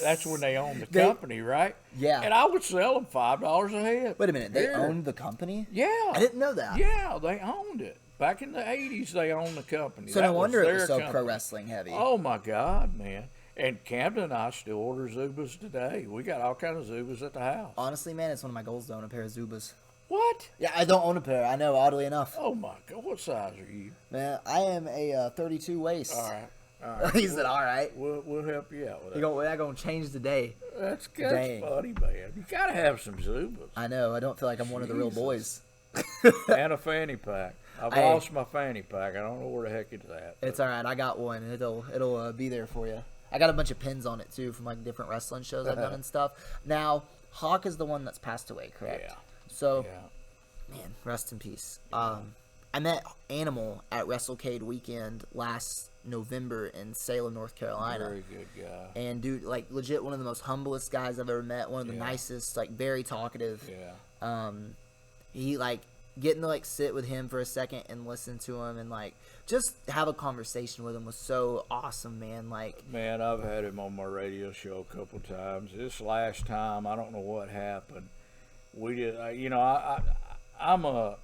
That's when they owned the company, right? Yeah. And I would sell them $5 a head. Wait a minute. They owned the company? Yeah. I didn't know that. Yeah, they owned it. Back in the 80s, they owned the company. So That no wonder it was so company. pro wrestling heavy. Oh, my God, man. And Camden and I still order Zubas today. We got all kinds of Zubas at the house. Honestly, man, it's one of my goals to own a pair of Zubas. What? Yeah, I don't own a pair. I know, oddly enough. Oh, my God. What size are you? Man, I am a 32 waist. All right. All right. He said, all right. We'll help you out with that. We're going to change the day. That's Dang. funny, man. You got to have some Zubas. I know. I don't feel like I'm one of the real boys. And a fanny pack. I've lost my fanny pack. I don't know where the heck it's at. It's all right. I got one. It'll be there for you. I got a bunch of pins on it, too, from, like, different wrestling shows I've done and stuff. Now, Hawk is the one that's passed away, correct? Yeah. So, Yeah. man, rest in peace. I met Animal at WrestleCade weekend last November in Salem, North Carolina. Very good guy. And, dude, like, legit one of the most humblest guys I've ever met. One of the nicest, like, very talkative. Yeah. He, like, getting to, like, sit with him for a second and listen to him and, like, just have a conversation with him was so awesome, man. Like, Man, I've had him on my radio show a couple times. This last time, I don't know what happened. We did, I'm a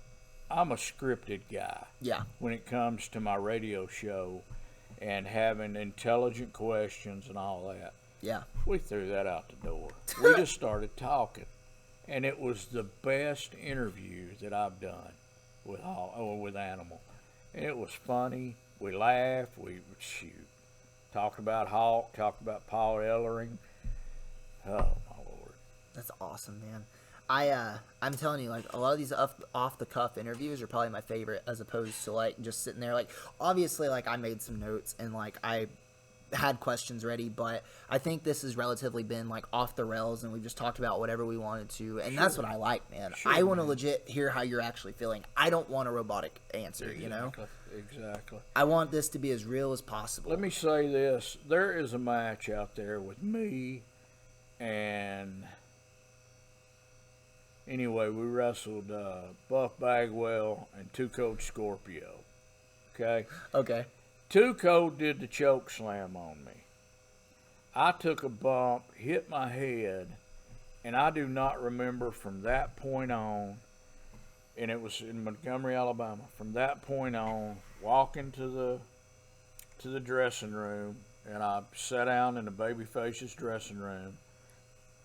scripted guy. Yeah. When it comes to my radio show and having intelligent questions and all that. Yeah. We threw that out the door. We just started talking. And it was the best interview that I've done with Animal. And it was funny. We laughed. We talked about Hawk, talked about Paul Ellering. Oh, my Lord. That's awesome, man. I'm telling you, like, a lot of these off the cuff interviews are probably my favorite, as opposed to, like, just sitting there. Like, obviously, like, I made some notes and, like, I had questions ready, but I think this has relatively been, like, off the rails, and we've just talked about whatever we wanted to, and that's what I like, man. I want to legit hear how you're actually feeling. I don't want a robotic answer, you know? Exactly. I want this to be as real as possible. Let me say this. There is a match out there with me and... Anyway, we wrestled Buff Bagwell and Two Code Scorpio. Okay? Okay. Two Code did the choke slam on me. I took a bump, hit my head, and I do not remember from that point on, and it was in Montgomery, Alabama, from that point on, walking to the dressing room and I sat down in the babyface's dressing room,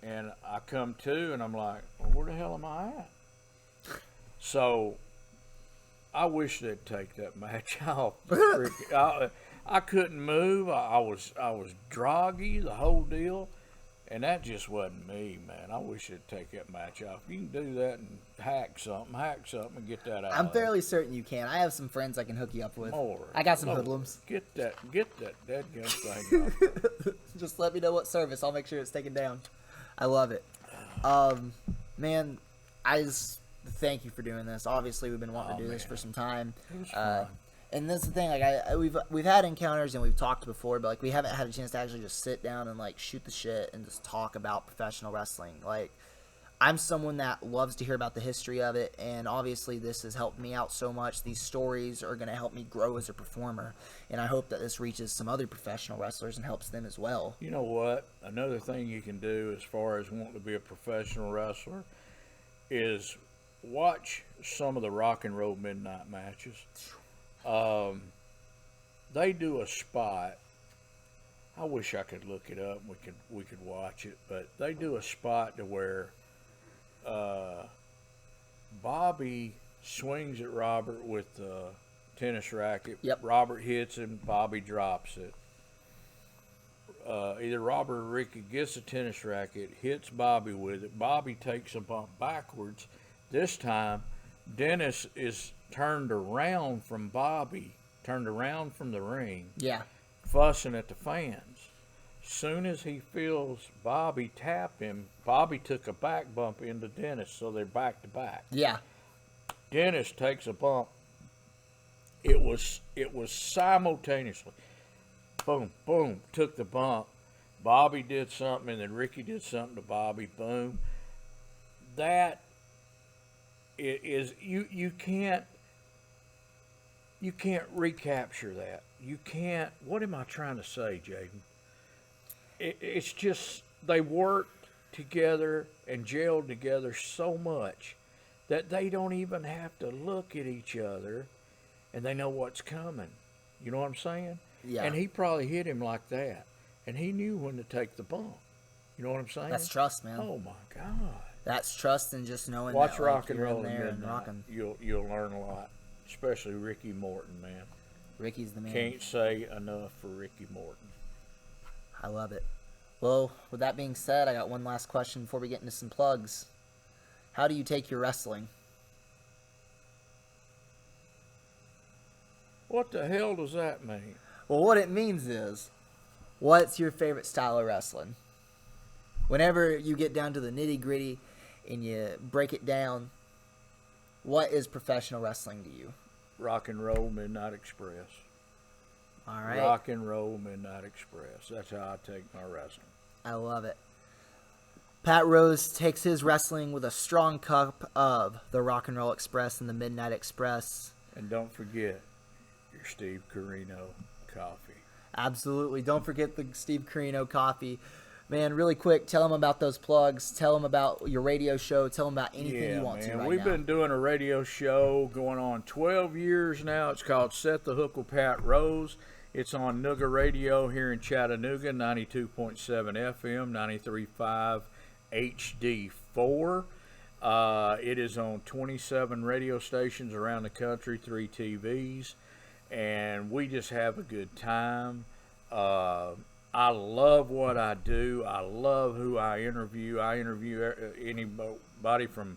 and I come to, and I'm like, well, where the hell am I at? So I wish they'd take that match off. I couldn't move. I was groggy, the whole deal. And that just wasn't me, man. I wish they'd take that match off. You can do that and hack something and get that out. I'm fairly certain you can. I have some friends I can hook you up with. I got some hoodlums. Get that dead gun thing off. Just let me know what service. I'll make sure it's taken down. I love it. Man, I just thank you for doing this. Obviously, we've been wanting to do this for some time. It was fun. And that's the thing, like we've had encounters and we've talked before, but like we haven't had a chance to actually just sit down and like shoot the shit and just talk about professional wrestling. Like, I'm someone that loves to hear about the history of it, and obviously this has helped me out so much. These stories are going to help me grow as a performer, and I hope that this reaches some other professional wrestlers and helps them as well. You know what? Another thing you can do as far as wanting to be a professional wrestler is watch some of the Rock and Roll Midnight matches. They do a spot. I wish I could look it up. We could watch it, but they do a spot to where Bobby swings at Robert with the tennis racket. Yep. Robert hits him. Bobby drops it. Either Robert or Ricky gets the tennis racket, hits Bobby with it. Bobby takes a bump backwards. This time, Dennis is turned around from Bobby, turned around from the ring, fussing at the fans. Soon as he feels Bobby tap him, Bobby took a back bump into Dennis, so they're back to back. Yeah. Dennis takes a bump. It was simultaneously. Boom, boom, took the bump. Bobby did something, and then Ricky did something to Bobby. Boom. That is you can't recapture that. You can't. What am I trying to say, Jaden? It's just they worked together and gelled together so much that they don't even have to look at each other, and they know what's coming. You know what I'm saying? Yeah. And he probably hit him like that, and he knew when to take the bump. You know what I'm saying? That's trust, man. Oh my God. That's trust and just knowing. Watch that, Rock like, and you're Roll in there and Midnight. rocking. You'll learn a lot, especially Ricky Morton, man. Ricky's the man. Can't say enough for Ricky Morton. I love it. Well, with that being said, I got one last question before we get into some plugs. How do you take your wrestling? What the hell does that mean? Well, what it means is, what's your favorite style of wrestling? Whenever you get down to the nitty-gritty and you break it down, what is professional wrestling to you? Rock and Roll Midnight Express. All right. Rock and Roll Midnight Express. That's how I take my wrestling. I love it. Pat Rose takes his wrestling with a strong cup of the Rock and Roll Express and the Midnight Express. And don't forget your Steve Carino coffee. Absolutely. Don't forget the Steve Carino coffee. Man, really quick, tell them about those plugs. Tell them about your radio show. Tell them about anything you want to right We've now. been doing a radio show going on 12 years now. It's called Set the Hook with Pat Rose. It's on Nooga Radio here in Chattanooga, 92.7 FM, 93.5 HD4. It is on 27 radio stations around the country, 3 TVs, and we just have a good time. I love what I do. I love who I interview. I interview anybody from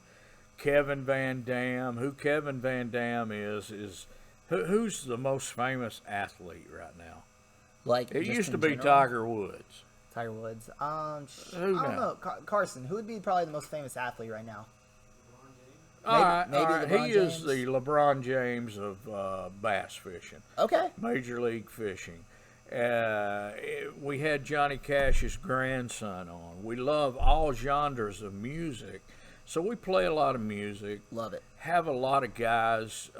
Kevin Van Dam. Who Kevin Van Dam is who's the most famous athlete right now? Like It just used to in be general? Tiger Woods. Tiger Woods. I Who don't now? know. Carson, who would be probably the most famous athlete right now? All right. LeBron He is James? the LeBron James of bass fishing, Okay. Major League Fishing. We had Johnny Cash's grandson on. We love all genres of music, so we play a lot of music. Love it. Have a lot of guys,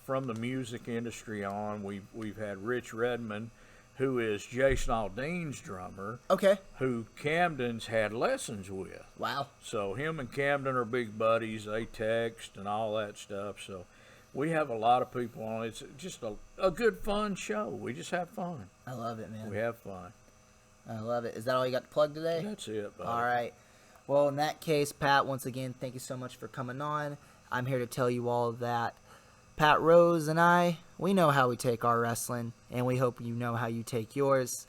from the music industry on. We've had Rich Redmond, who is Jason Aldean's drummer, Okay. who Camden's had lessons with. Wow. So him and Camden are big buddies. They text and all that stuff. So We have a lot of people on. It's just a good, fun show. We just have fun. I love it, man. We have fun. I love it. Is that all you got to plug today? That's it, buddy. All right. Well, in that case, Pat, once again, thank you so much for coming on. I'm here to tell you all that Pat Rose and I, we know how we take our wrestling, and we hope you know how you take yours.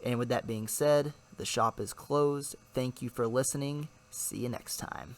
And with that being said, the shop is closed. Thank you for listening. See you next time.